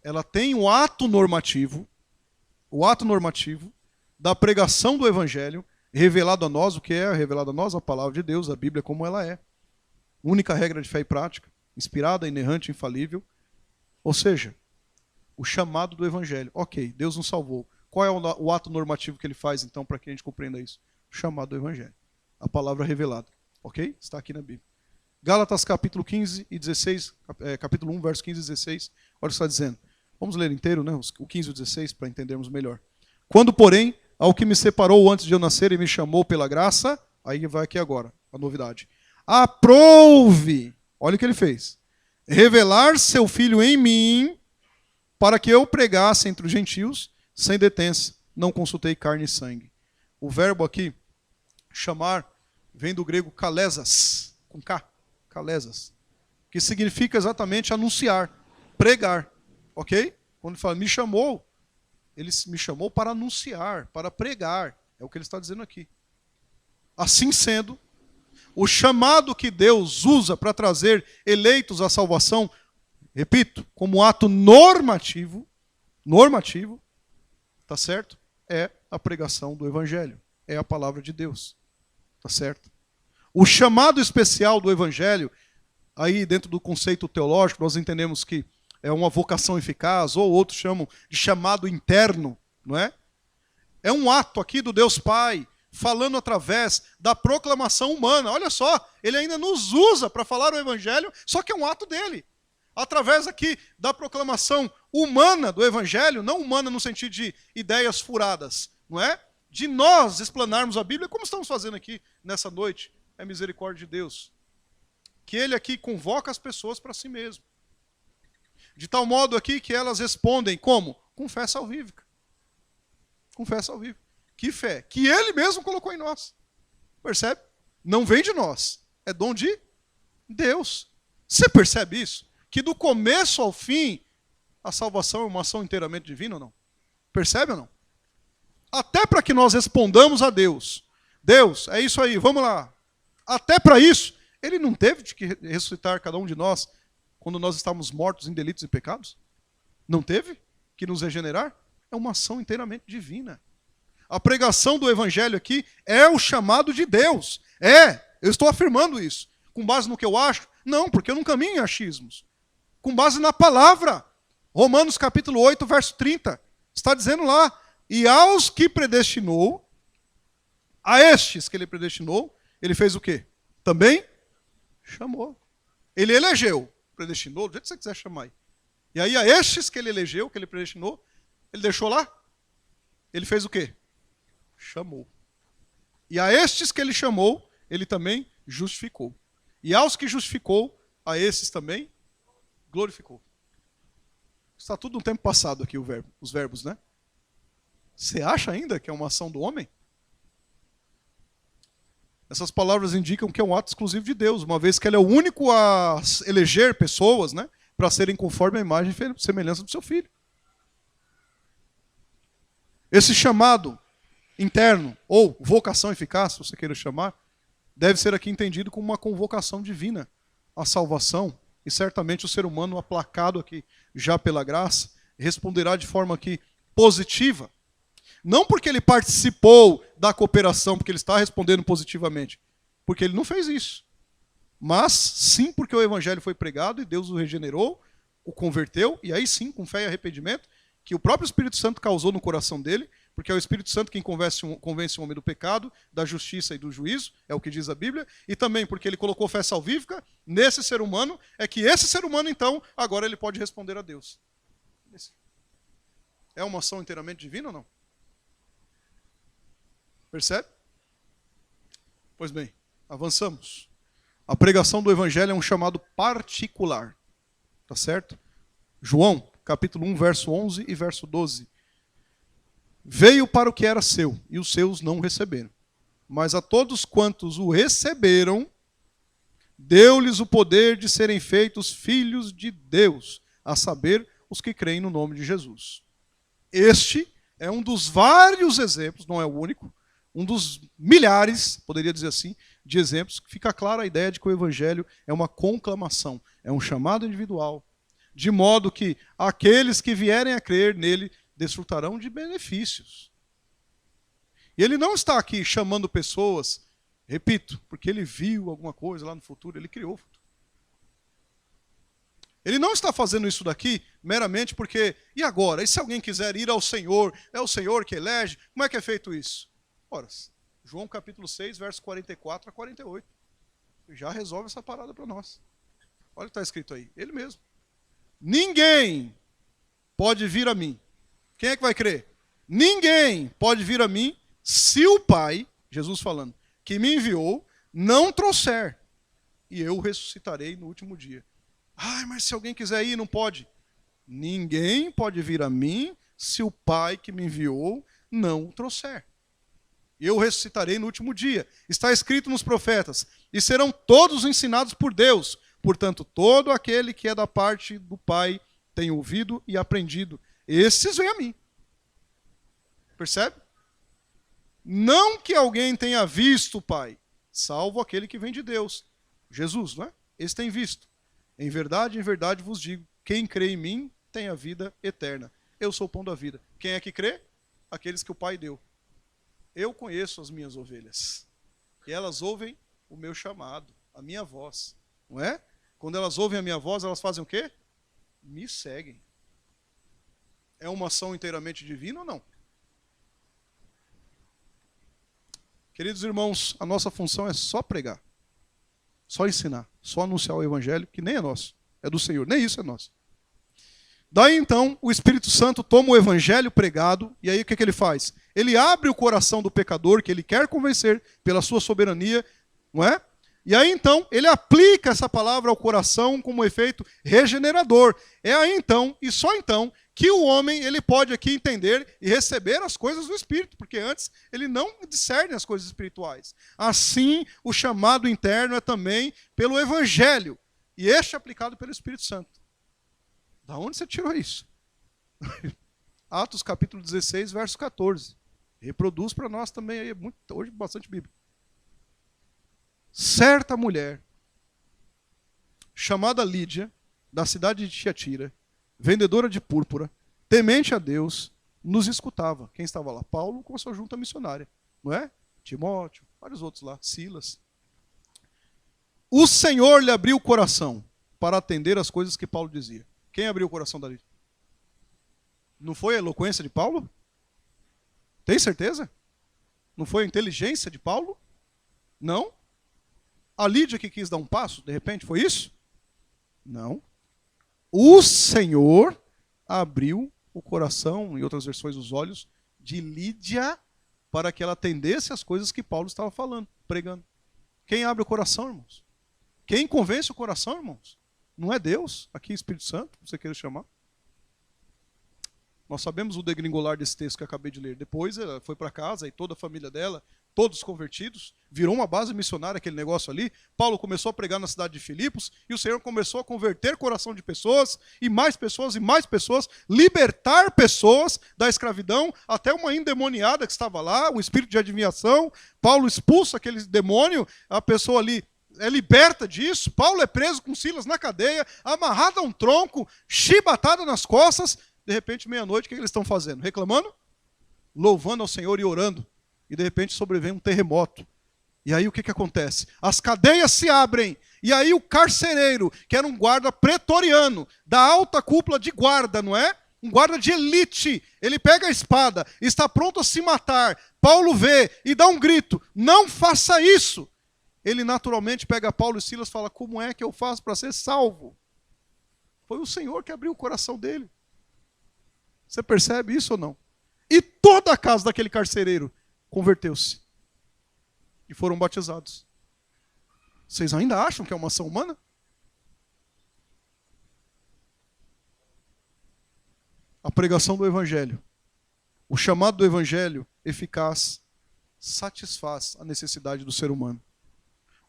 Ela tem o ato normativo da pregação do Evangelho, revelado a nós, o que é revelado a nós? A palavra de Deus, a Bíblia como ela é. Única regra de fé e prática, inspirada, inerrante, infalível. Ou seja, o chamado do Evangelho. Ok, Deus nos salvou. Qual é o ato normativo que ele faz, então, para que a gente compreenda isso? O chamado do Evangelho. A palavra revelada. Ok? Está aqui na Bíblia. Gálatas capítulo 15 e 16, capítulo 1, verso 15 e 16. Olha o que está dizendo. Vamos ler inteiro, né? O 15 e o 16, para entendermos melhor. Quando, porém, ao que me separou antes de eu nascer e me chamou pela graça, aí vai aqui agora, a novidade. Aprouve, olha o que ele fez, revelar seu filho em mim, para que eu pregasse entre os gentios, sem detença, não consultei carne e sangue. O verbo aqui, chamar, vem do grego kalesas, com K, kalesas, que significa exatamente anunciar, pregar, ok? Quando ele fala, me chamou, ele me chamou para anunciar, para pregar, é o que ele está dizendo aqui. Assim sendo, o chamado que Deus usa para trazer eleitos à salvação, repito, como ato normativo, tá certo? É a pregação do Evangelho, é a palavra de Deus, tá certo? O chamado especial do Evangelho, aí dentro do conceito teológico, nós entendemos que é uma vocação eficaz, ou outros chamam de chamado interno, não é? É um ato aqui do Deus Pai, falando através da proclamação humana. Olha só, ele ainda nos usa para falar o Evangelho, só que é um ato dele. Através aqui da proclamação humana do Evangelho, não humana no sentido de ideias furadas, não é? De nós explanarmos a Bíblia, como estamos fazendo aqui nessa noite, é misericórdia de Deus. Que ele aqui convoca as pessoas para si mesmo. De tal modo aqui que elas respondem como? Com fé salvífica. Com fé salvífica. Que fé? Que ele mesmo colocou em nós. Percebe? Não vem de nós. É dom de Deus. Você percebe isso? Que do começo ao fim, a salvação é uma ação inteiramente divina ou não? Percebe ou não? Até para que nós respondamos a Deus. Deus, é isso aí, vamos lá. Até para isso, ele não teve de que ressuscitar cada um de nós quando nós estávamos mortos em delitos e pecados? Não teve que nos regenerar? É uma ação inteiramente divina. A pregação do Evangelho aqui é o chamado de Deus. Eu estou afirmando isso. Com base no que eu acho? Não, porque eu não caminho em achismos. Com base na palavra. Romanos capítulo 8, verso 30. Está dizendo lá, e aos que predestinou, a estes que ele predestinou, ele fez o quê? Também chamou. Ele elegeu, predestinou, do jeito que você quiser chamar aí. E aí a estes que ele elegeu, que ele predestinou, ele deixou lá? Ele fez o quê? Chamou. E a estes que ele chamou, ele também justificou. E aos que justificou, a esses também glorificou. Está tudo no tempo passado aqui os verbos, né? Você acha ainda que é uma ação do homem? Essas palavras indicam que é um ato exclusivo de Deus, uma vez que ele é o único a eleger pessoas, né, para serem conforme a imagem e semelhança do seu filho. Esse chamado interno, ou vocação eficaz, se você queira chamar, deve ser aqui entendido como uma convocação divina à salvação. E certamente o ser humano, aplacado aqui já pela graça, responderá de forma aqui positiva. Não porque ele participou da cooperação, porque ele está respondendo positivamente, porque ele não fez isso. Mas sim porque o evangelho foi pregado e Deus o regenerou, o converteu, e aí sim, com fé e arrependimento, que o próprio Espírito Santo causou no coração dele, porque é o Espírito Santo quem convence o homem do pecado, da justiça e do juízo, é o que diz a Bíblia, e também porque ele colocou fé salvífica nesse ser humano, é que esse ser humano, então, agora ele pode responder a Deus. É uma ação inteiramente divina ou não? Percebe? Pois bem, avançamos. A pregação do Evangelho é um chamado particular. Tá certo? João, capítulo 1, verso 11 e verso 12. Veio para o que era seu, e os seus não receberam. Mas a todos quantos o receberam, deu-lhes o poder de serem feitos filhos de Deus, a saber, os que creem no nome de Jesus. Este é um dos vários exemplos, não é o único, um dos milhares, poderia dizer assim, de exemplos, que fica clara a ideia de que o Evangelho é uma conclamação, é um chamado individual, de modo que aqueles que vierem a crer nele desfrutarão de benefícios. E ele não está aqui chamando pessoas, repito, porque ele viu alguma coisa lá no futuro, ele criou o futuro. Ele não está fazendo isso daqui meramente porque, e agora? E se alguém quiser ir ao Senhor, é o Senhor que elege? Como é que é feito isso? Ora, João capítulo 6, verso 44 a 48. Já resolve essa parada para nós. Olha o que está escrito aí. Ele mesmo. Ninguém pode vir a mim. Quem é que vai crer? Ninguém pode vir a mim se o Pai, Jesus falando, que me enviou, não trouxer. E eu ressuscitarei no último dia. Ai, mas se alguém quiser ir, não pode. Ninguém pode vir a mim se o Pai que me enviou não o trouxer. Eu ressuscitarei no último dia. Está escrito nos profetas. E serão todos ensinados por Deus. Portanto, todo aquele que é da parte do Pai tem ouvido e aprendido. Esses vêm a mim. Percebe? Não que alguém tenha visto o Pai, salvo aquele que vem de Deus. Jesus, não é? Esse tem visto. Em verdade vos digo, quem crê em mim tem a vida eterna. Eu sou o pão da vida. Quem é que crê? Aqueles que o Pai deu. Eu conheço as minhas ovelhas. E elas ouvem o meu chamado, a minha voz. Não é? Quando elas ouvem a minha voz, elas fazem o quê? Me seguem. É uma ação inteiramente divina ou não? Queridos irmãos, a nossa função é só pregar. Só ensinar. Só anunciar o Evangelho, que nem é nosso. É do Senhor. Nem isso é nosso. Daí então, o Espírito Santo toma o Evangelho pregado, e aí o que ele faz? Ele abre o coração do pecador, que ele quer convencer pela sua soberania, não é? E aí então, ele aplica essa palavra ao coração como um efeito regenerador. É aí então, e só então, que o homem ele pode aqui entender e receber as coisas do Espírito, porque antes ele não discerne as coisas espirituais. Assim, o chamado interno é também pelo Evangelho, e este é aplicado pelo Espírito Santo. Da onde você tirou isso? Atos capítulo 16, verso 14. Reproduz para nós também, aí, hoje bastante Bíblia. Certa mulher, chamada Lídia, da cidade de Tiatira, vendedora de púrpura, temente a Deus, nos escutava. Quem estava lá? Paulo com a sua junta missionária, não é? Timóteo, vários outros lá, Silas. o Senhor lhe abriu o coração para atender as coisas que Paulo dizia. Quem abriu o coração da Lídia? Não foi a eloquência de Paulo? Tem certeza? Não foi a inteligência de Paulo? Não? A Lídia que quis dar um passo, de repente, foi isso? Não. O Senhor abriu o coração, em outras versões, os olhos de Lídia para que ela atendesse as coisas que Paulo estava falando, pregando. Quem abre o coração, irmãos? Quem convence o coração, irmãos? Não é Deus, aqui Espírito Santo, você queira chamar. Nós sabemos o degringolar desse texto que eu acabei de ler. Depois ela foi para casa e toda a família dela, todos convertidos, virou uma base missionária aquele negócio ali. Paulo começou a pregar na cidade de Filipos e o Senhor começou a converter o coração de pessoas, e mais pessoas, libertar pessoas da escravidão, até uma endemoniada que estava lá, um espírito de adivinhação. Paulo expulsa aquele demônio, a pessoa ali é liberta disso. Paulo é preso com Silas na cadeia, amarrado a um tronco, chibatada nas costas. De repente, meia-noite, o que eles estão fazendo? Reclamando? Louvando ao Senhor e orando. E de repente sobrevém um terremoto. E aí o que acontece? As cadeias se abrem. E aí o carcereiro, que era um guarda pretoriano, da alta cúpula de guarda, não é? Um guarda de elite. Ele pega a espada, está pronto a se matar. Paulo vê e dá um grito: não faça isso. Ele naturalmente pega Paulo e Silas e fala: como é que eu faço para ser salvo? Foi o Senhor que abriu o coração dele. Você percebe isso ou não? E toda a casa daquele carcereiro converteu-se. E foram batizados. Vocês ainda acham que é uma ação humana? A pregação do Evangelho, o chamado do Evangelho eficaz, satisfaz a necessidade do ser humano.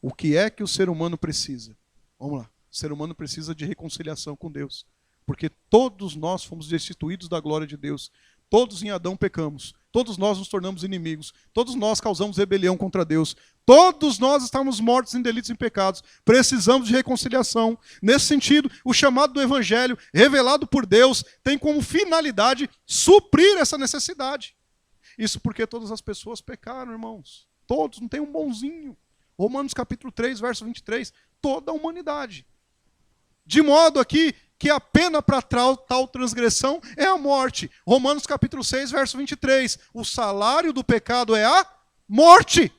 O que é que o ser humano precisa? Vamos lá. O ser humano precisa de reconciliação com Deus. Porque todos nós fomos destituídos da glória de Deus. Todos em Adão pecamos. Todos nós nos tornamos inimigos. Todos nós causamos rebelião contra Deus. Todos nós estamos mortos em delitos e em pecados. Precisamos de reconciliação. Nesse sentido, o chamado do Evangelho, revelado por Deus, tem como finalidade suprir essa necessidade. Isso porque todas as pessoas pecaram, irmãos. Todos, não tem um bonzinho. Romanos capítulo 3, verso 23. Toda a humanidade. De modo aqui que a pena para tal transgressão é a morte. Romanos capítulo 6, verso 23. O salário do pecado é a morte.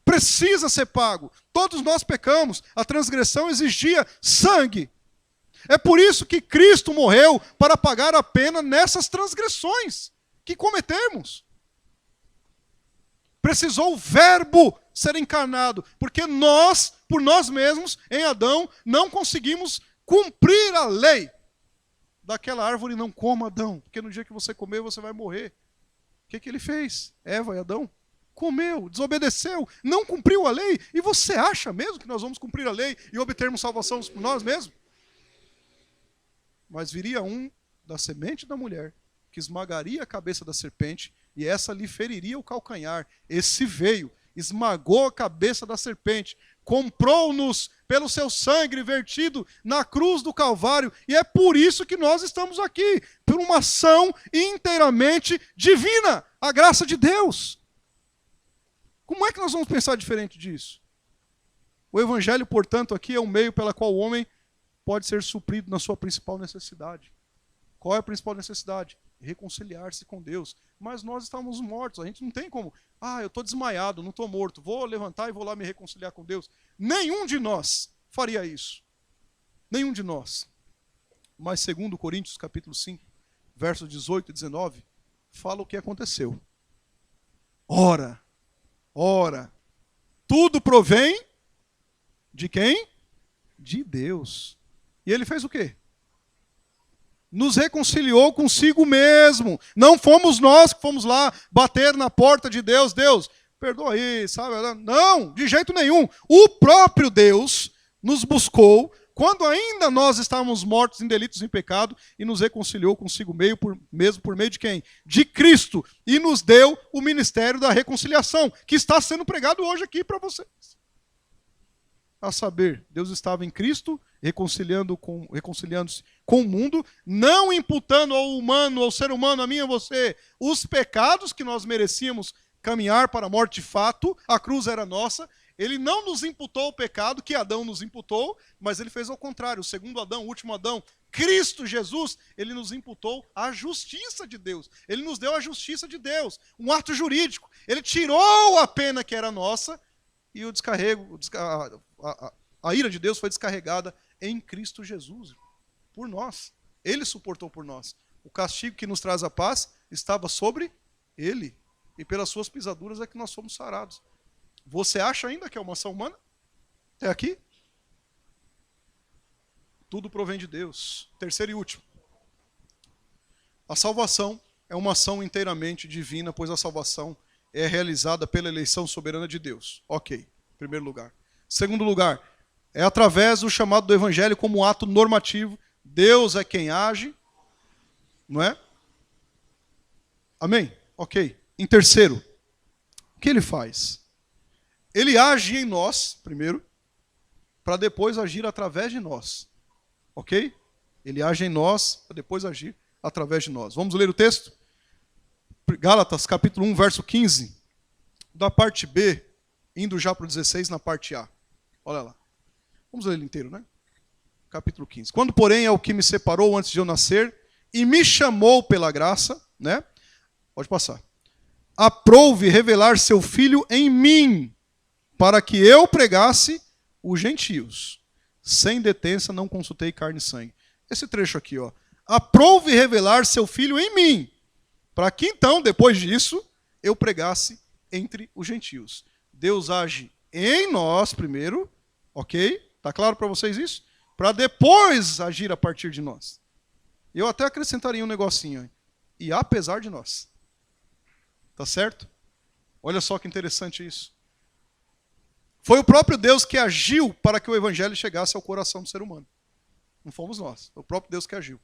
Precisa ser pago. Todos nós pecamos. A transgressão exigia sangue. É por isso que Cristo morreu, para pagar a pena nessas transgressões que cometemos. Precisou o verbo ser encarnado, porque nós, por nós mesmos, em Adão, não conseguimos cumprir a lei. Daquela árvore não coma, Adão, porque no dia que você comer, você vai morrer. O que ele fez? Eva e Adão? Comeu, desobedeceu, não cumpriu a lei. E você acha mesmo que nós vamos cumprir a lei e obtermos salvação por nós mesmos? Mas viria um da semente da mulher, que esmagaria a cabeça da serpente, e essa lhe feriria o calcanhar. Esse veio, esmagou a cabeça da serpente, comprou-nos pelo seu sangue vertido na cruz do Calvário, e é por isso que nós estamos aqui, por uma ação inteiramente divina, a graça de Deus. Como é que nós vamos pensar diferente disso? O Evangelho, portanto, aqui é um meio pela qual o homem pode ser suprido na sua principal necessidade. Qual é a principal necessidade? Reconciliar-se com Deus. Mas nós estamos mortos, a gente não tem como. Eu estou desmaiado, não estou morto, vou levantar e vou lá me reconciliar com Deus. Nenhum de nós faria isso. Nenhum de nós. Mas segundo Coríntios capítulo 5, versos 18 e 19, fala o que aconteceu. Ora, tudo provém de quem? De Deus. E ele fez o quê? Nos reconciliou consigo mesmo. Não fomos nós que fomos lá bater na porta de Deus. Deus, perdoa aí, sabe? Não, de jeito nenhum. O próprio Deus nos buscou quando ainda nós estávamos mortos em delitos e em pecado e nos reconciliou consigo mesmo por meio de quem? De Cristo. E nos deu o ministério da reconciliação, que está sendo pregado hoje aqui para vocês. A saber, Deus estava em Cristo, reconciliando-se com o mundo, não imputando ao ser humano, a mim e a você, os pecados que nós merecíamos caminhar para a morte de fato. A cruz era nossa. Ele não nos imputou o pecado que Adão nos imputou, mas ele fez ao contrário. O segundo Adão, o último Adão, Cristo Jesus, ele nos imputou a justiça de Deus. Ele nos deu a justiça de Deus, um ato jurídico. Ele tirou a pena que era nossa e o descarrego, a ira de Deus foi descarregada em Cristo Jesus, por nós. Ele suportou por nós. O castigo que nos traz a paz estava sobre ele. E pelas suas pisaduras é que nós somos sarados. Você acha ainda que é uma ação humana? Até aqui? Tudo provém de Deus. Terceiro e último. A salvação é uma ação inteiramente divina, pois a salvação é realizada pela eleição soberana de Deus. Ok, primeiro lugar. Segundo lugar, é através do chamado do Evangelho como um ato normativo. Deus é quem age, não é? Amém? Ok. Em terceiro, o que ele faz? Ele age em nós, primeiro, para depois agir através de nós. Ok? Ele age em nós, para depois agir através de nós. Vamos ler o texto? Gálatas, capítulo 1, verso 15. Da parte B, indo já para o 16, na parte A. Olha lá. Vamos ler ele inteiro, né? Capítulo 15. Quando, porém, é o que me separou antes de eu nascer e me chamou pela graça, né? Pode passar. Aprouve revelar seu filho em mim, para que eu pregasse os gentios. Sem detença não consultei carne e sangue. Esse trecho aqui, ó. Aprouve revelar seu filho em mim, para que então, depois disso, eu pregasse entre os gentios. Deus age em nós primeiro, ok? Tá claro para vocês isso? Para depois agir a partir de nós. Eu até acrescentaria um negocinho. E apesar de nós. Tá certo? Olha só que interessante isso. Foi o próprio Deus que agiu para que o evangelho chegasse ao coração do ser humano. Não fomos nós. Foi o próprio Deus que agiu.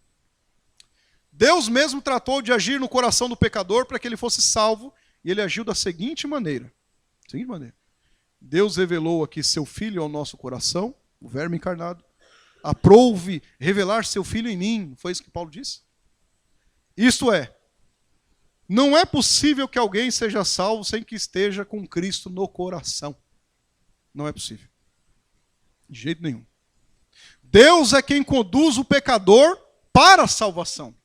Deus mesmo tratou de agir no coração do pecador para que ele fosse salvo. E ele agiu da seguinte maneira. Deus revelou aqui seu Filho ao nosso coração, o Verbo encarnado. Aprouve revelar seu Filho em mim. Foi isso que Paulo disse? Isto é, não é possível que alguém seja salvo sem que esteja com Cristo no coração. Não é possível. De jeito nenhum. Deus é quem conduz o pecador para a salvação.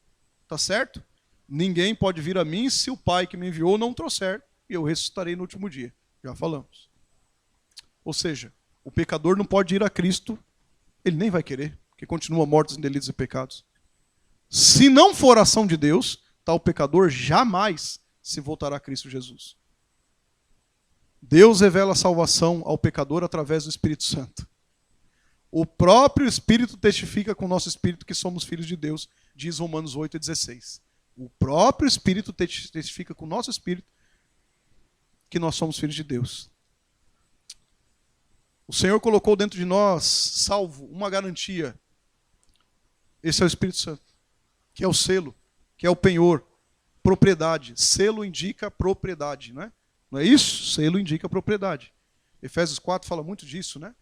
Tá certo? Ninguém pode vir a mim se o Pai que me enviou não trouxer, e eu ressuscitarei no último dia. Já falamos. Ou seja, o pecador não pode ir a Cristo, ele nem vai querer, porque continua morto em delitos e pecados. Se não for ação de Deus, tal pecador jamais se voltará a Cristo Jesus. Deus revela a salvação ao pecador através do Espírito Santo. O próprio Espírito testifica com o nosso espírito que somos filhos de Deus, diz Romanos 8,16. O próprio Espírito testifica com o nosso espírito que nós somos filhos de Deus. O Senhor colocou dentro de nós, salvo, uma garantia. Esse é o Espírito Santo, que é o selo, que é o penhor, propriedade. Selo indica propriedade, não é? Não é isso? Selo indica propriedade. Efésios 4 fala muito disso, né?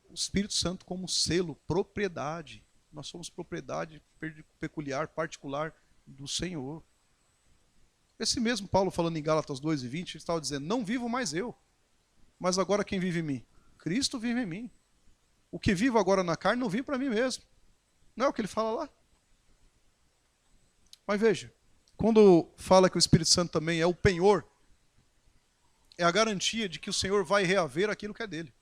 O Espírito Santo como selo, propriedade. Nós somos propriedade peculiar, particular do Senhor. Esse mesmo Paulo falando em Gálatas 2:20, ele estava dizendo, não vivo mais eu, mas agora quem vive em mim? Cristo vive em mim. O que vivo agora na carne não vivo para mim mesmo. Não é o que ele fala lá? Mas veja, quando fala que o Espírito Santo também é o penhor, é a garantia de que o Senhor vai reaver aquilo que é dele.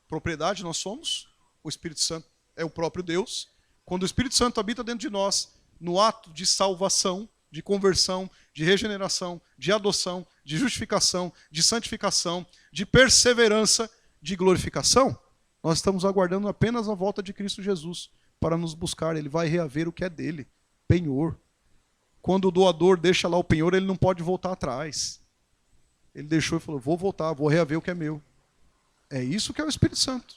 Propriedade nós somos, o Espírito Santo é o próprio Deus. Quando o Espírito Santo habita dentro de nós, no ato de salvação, de conversão, de regeneração, de adoção, de justificação, de santificação, de perseverança, de glorificação, nós estamos aguardando apenas a volta de Cristo Jesus para nos buscar. Ele vai reaver o que é dele, penhor. Quando o doador deixa lá o penhor, ele não pode voltar atrás. Ele deixou e falou, vou voltar, vou reaver o que é meu. É isso que é o Espírito Santo.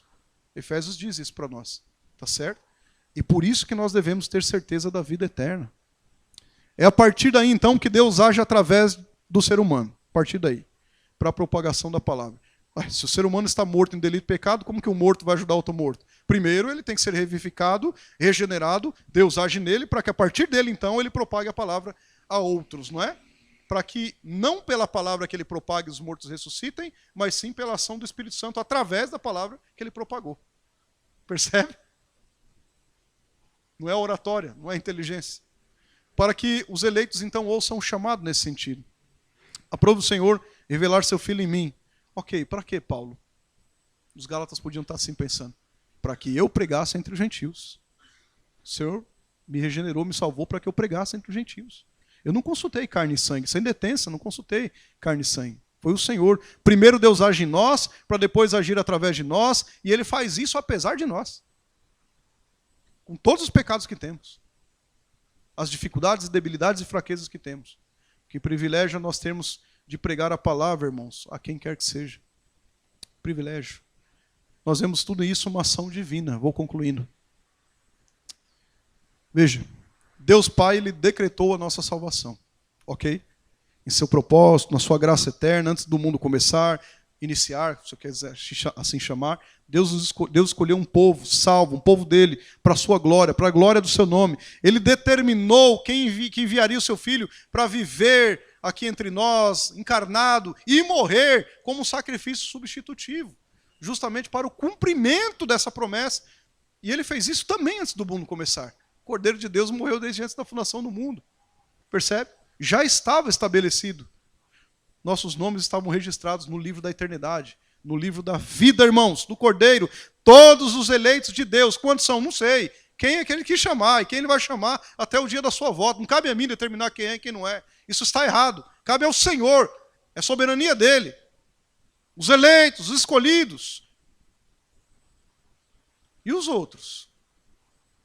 Efésios diz isso para nós. Tá certo? E por isso que nós devemos ter certeza da vida eterna. É a partir daí, então, que Deus age através do ser humano. A partir daí. Para a propagação da palavra. Se o ser humano está morto em delito e pecado, como que o morto vai ajudar outro morto? Primeiro, ele tem que ser revivificado, regenerado. Deus age nele para que a partir dele, então, ele propague a palavra a outros, não é? para que não pela palavra que ele propague os mortos ressuscitem, mas sim pela ação do Espírito Santo através da palavra que ele propagou. Percebe? Não é oratória, não é inteligência. Para que os eleitos então ouçam o chamado nesse sentido. Aprove o Senhor revelar seu Filho em mim. Ok, para que, Paulo? Os Gálatas podiam estar assim pensando. Para que eu pregasse entre os gentios. O Senhor me regenerou, me salvou para que eu pregasse entre os gentios. Eu não consultei carne e sangue. Sem detença, não consultei carne e sangue. Foi o Senhor. Primeiro Deus age em nós, para depois agir através de nós, e Ele faz isso apesar de nós. Com todos os pecados que temos. As dificuldades, debilidades e fraquezas que temos. Que privilégio nós temos de pregar a palavra, irmãos, a quem quer que seja. Privilégio. Nós vemos tudo isso uma ação divina. Vou concluindo. Veja, Deus Pai, Ele decretou a nossa salvação. Ok? Em seu propósito, na sua graça eterna, antes do mundo começar, iniciar, se eu quiser assim chamar, Deus escolheu um povo salvo, um povo dele, para a sua glória, para a glória do seu nome. Ele determinou que enviaria o seu Filho para viver aqui entre nós, encarnado, e morrer como um sacrifício substitutivo, justamente para o cumprimento dessa promessa. E ele fez isso também antes do mundo começar. O Cordeiro de Deus morreu desde antes da fundação do mundo. Percebe? Já estava estabelecido. Nossos nomes estavam registrados no livro da eternidade, no livro da vida, irmãos, do Cordeiro. Todos os eleitos de Deus, quantos são? Não sei. Quem é que ele quis chamar e quem ele vai chamar até o dia da sua volta. Não cabe a mim determinar quem é e quem não é. Isso está errado. Cabe ao Senhor. É soberania dele. Os eleitos, os escolhidos. E os outros?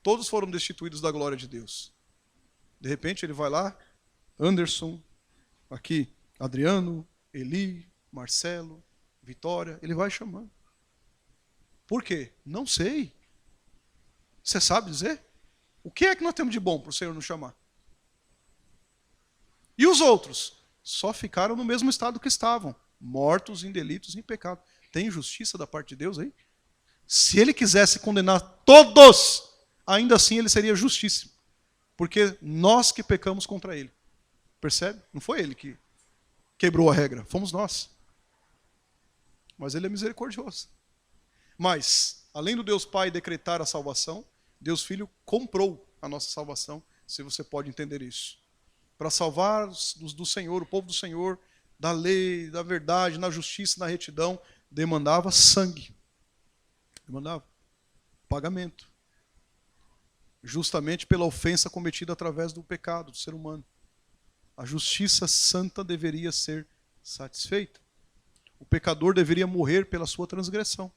Todos foram destituídos da glória de Deus. De repente ele vai lá, Anderson, aqui, Adriano, Eli, Marcelo, Vitória, ele vai chamando. Por quê? Não sei. Você sabe dizer? O que é que nós temos de bom para o Senhor nos chamar? E os outros? Só ficaram no mesmo estado que estavam, mortos em delitos e em pecado. Tem justiça da parte de Deus aí? Se ele quisesse condenar todos, ainda assim ele seria justíssimo. Porque nós que pecamos contra ele. Percebe? Não foi ele que quebrou a regra, fomos nós. Mas ele é misericordioso. Mas, além do Deus Pai decretar a salvação, Deus Filho comprou a nossa salvação, se você pode entender isso. Para salvar do Senhor, o povo do Senhor, da lei, da verdade, na justiça, na retidão, demandava sangue. Demandava pagamento. Justamente pela ofensa cometida através do pecado do ser humano. A justiça santa deveria ser satisfeita. O pecador deveria morrer pela sua transgressão.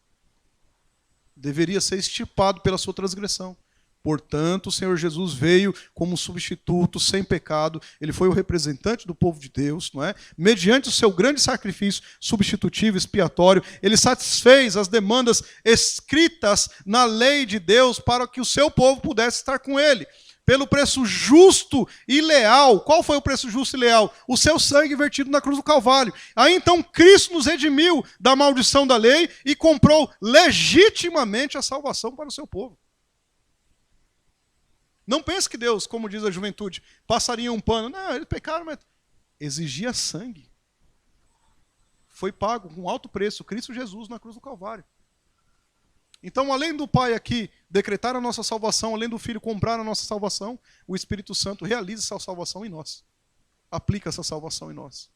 Deveria ser extirpado pela sua transgressão. Portanto, o Senhor Jesus veio como um substituto sem pecado. Ele foi o representante do povo de Deus, não é? Mediante o seu grande sacrifício substitutivo, expiatório, ele satisfez as demandas escritas na lei de Deus para que o seu povo pudesse estar com ele. Pelo preço justo e leal. Qual foi o preço justo e leal? O seu sangue vertido na cruz do Calvário. Aí então Cristo nos redimiu da maldição da lei e comprou legitimamente a salvação para o seu povo. Não pense que Deus, como diz a juventude, passaria um pano. Não, eles pecaram, mas exigia sangue. Foi pago com alto preço, Cristo Jesus na cruz do Calvário. Então, além do Pai aqui decretar a nossa salvação, além do Filho comprar a nossa salvação, o Espírito Santo realiza essa salvação em nós. Aplica essa salvação em nós.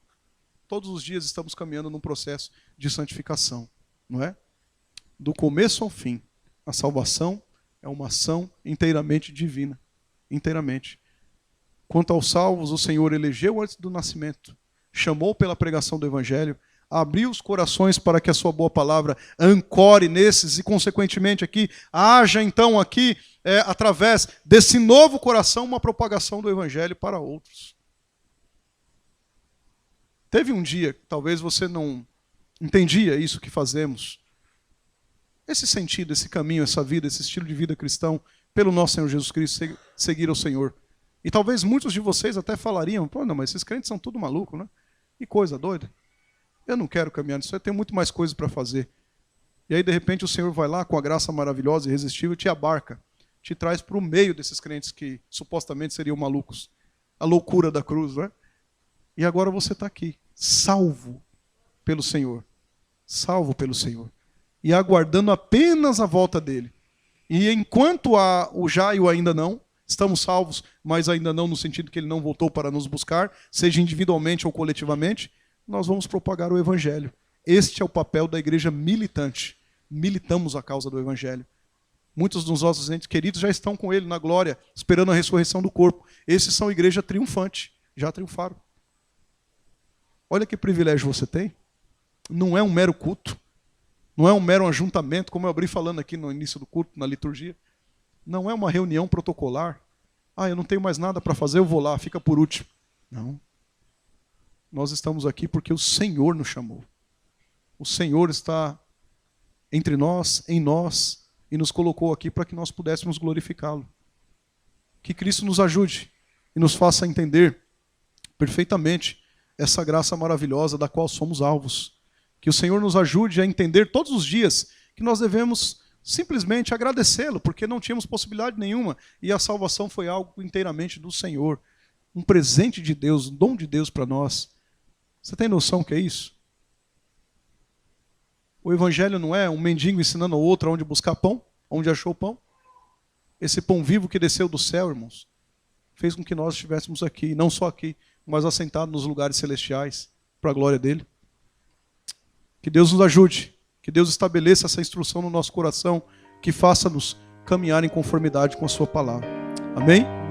Todos os dias estamos caminhando num processo de santificação, não é? Do começo ao fim, a salvação é uma ação inteiramente divina. Inteiramente. Quanto aos salvos, o Senhor elegeu antes do nascimento, chamou pela pregação do Evangelho, abriu os corações para que a sua boa palavra ancore nesses e, consequentemente, aqui, haja então aqui, através desse novo coração, uma propagação do Evangelho para outros. Teve um dia, talvez você não entendia isso que fazemos, esse sentido, esse caminho, essa vida, esse estilo de vida cristão, pelo nosso Senhor Jesus Cristo, seguir ao Senhor. E talvez muitos de vocês até falariam, pô, não, mas esses crentes são tudo maluco, né? Que coisa doida. Eu não quero caminhar nisso, eu tenho muito mais coisas para fazer. E aí, de repente, o Senhor vai lá com a graça maravilhosa e irresistível, te abarca, te traz para o meio desses crentes que supostamente seriam malucos. A loucura da cruz, né? E agora você está aqui, salvo pelo Senhor. Salvo pelo Senhor. E aguardando apenas a volta dele. E enquanto há o já e o ainda não, estamos salvos, mas ainda não no sentido que ele não voltou para nos buscar, seja individualmente ou coletivamente, nós vamos propagar o Evangelho. Este é o papel da igreja militante. Militamos a causa do Evangelho. Muitos dos nossos entes queridos já estão com ele na glória, esperando a ressurreição do corpo. Esses são igreja triunfante, já triunfaram. Olha que privilégio você tem. Não é um mero culto. Não é um mero ajuntamento, como eu abri falando aqui no início do culto, na liturgia. Não é uma reunião protocolar. Ah, eu não tenho mais nada para fazer, eu vou lá, fica por último. Não. Nós estamos aqui porque o Senhor nos chamou. O Senhor está entre nós, em nós, e nos colocou aqui para que nós pudéssemos glorificá-lo. Que Cristo nos ajude e nos faça entender perfeitamente essa graça maravilhosa da qual somos alvos. Que o Senhor nos ajude a entender todos os dias que nós devemos simplesmente agradecê-lo, porque não tínhamos possibilidade nenhuma, e a salvação foi algo inteiramente do Senhor. Um presente de Deus, um dom de Deus para nós. Você tem noção que é isso? O Evangelho não é um mendigo ensinando ao outro onde buscar pão, onde achou pão. Esse pão vivo que desceu do céu, irmãos, fez com que nós estivéssemos aqui, não só aqui, mas assentados nos lugares celestiais, para a glória dele. Que Deus nos ajude, que Deus estabeleça essa instrução no nosso coração, que faça-nos caminhar em conformidade com a sua palavra. Amém?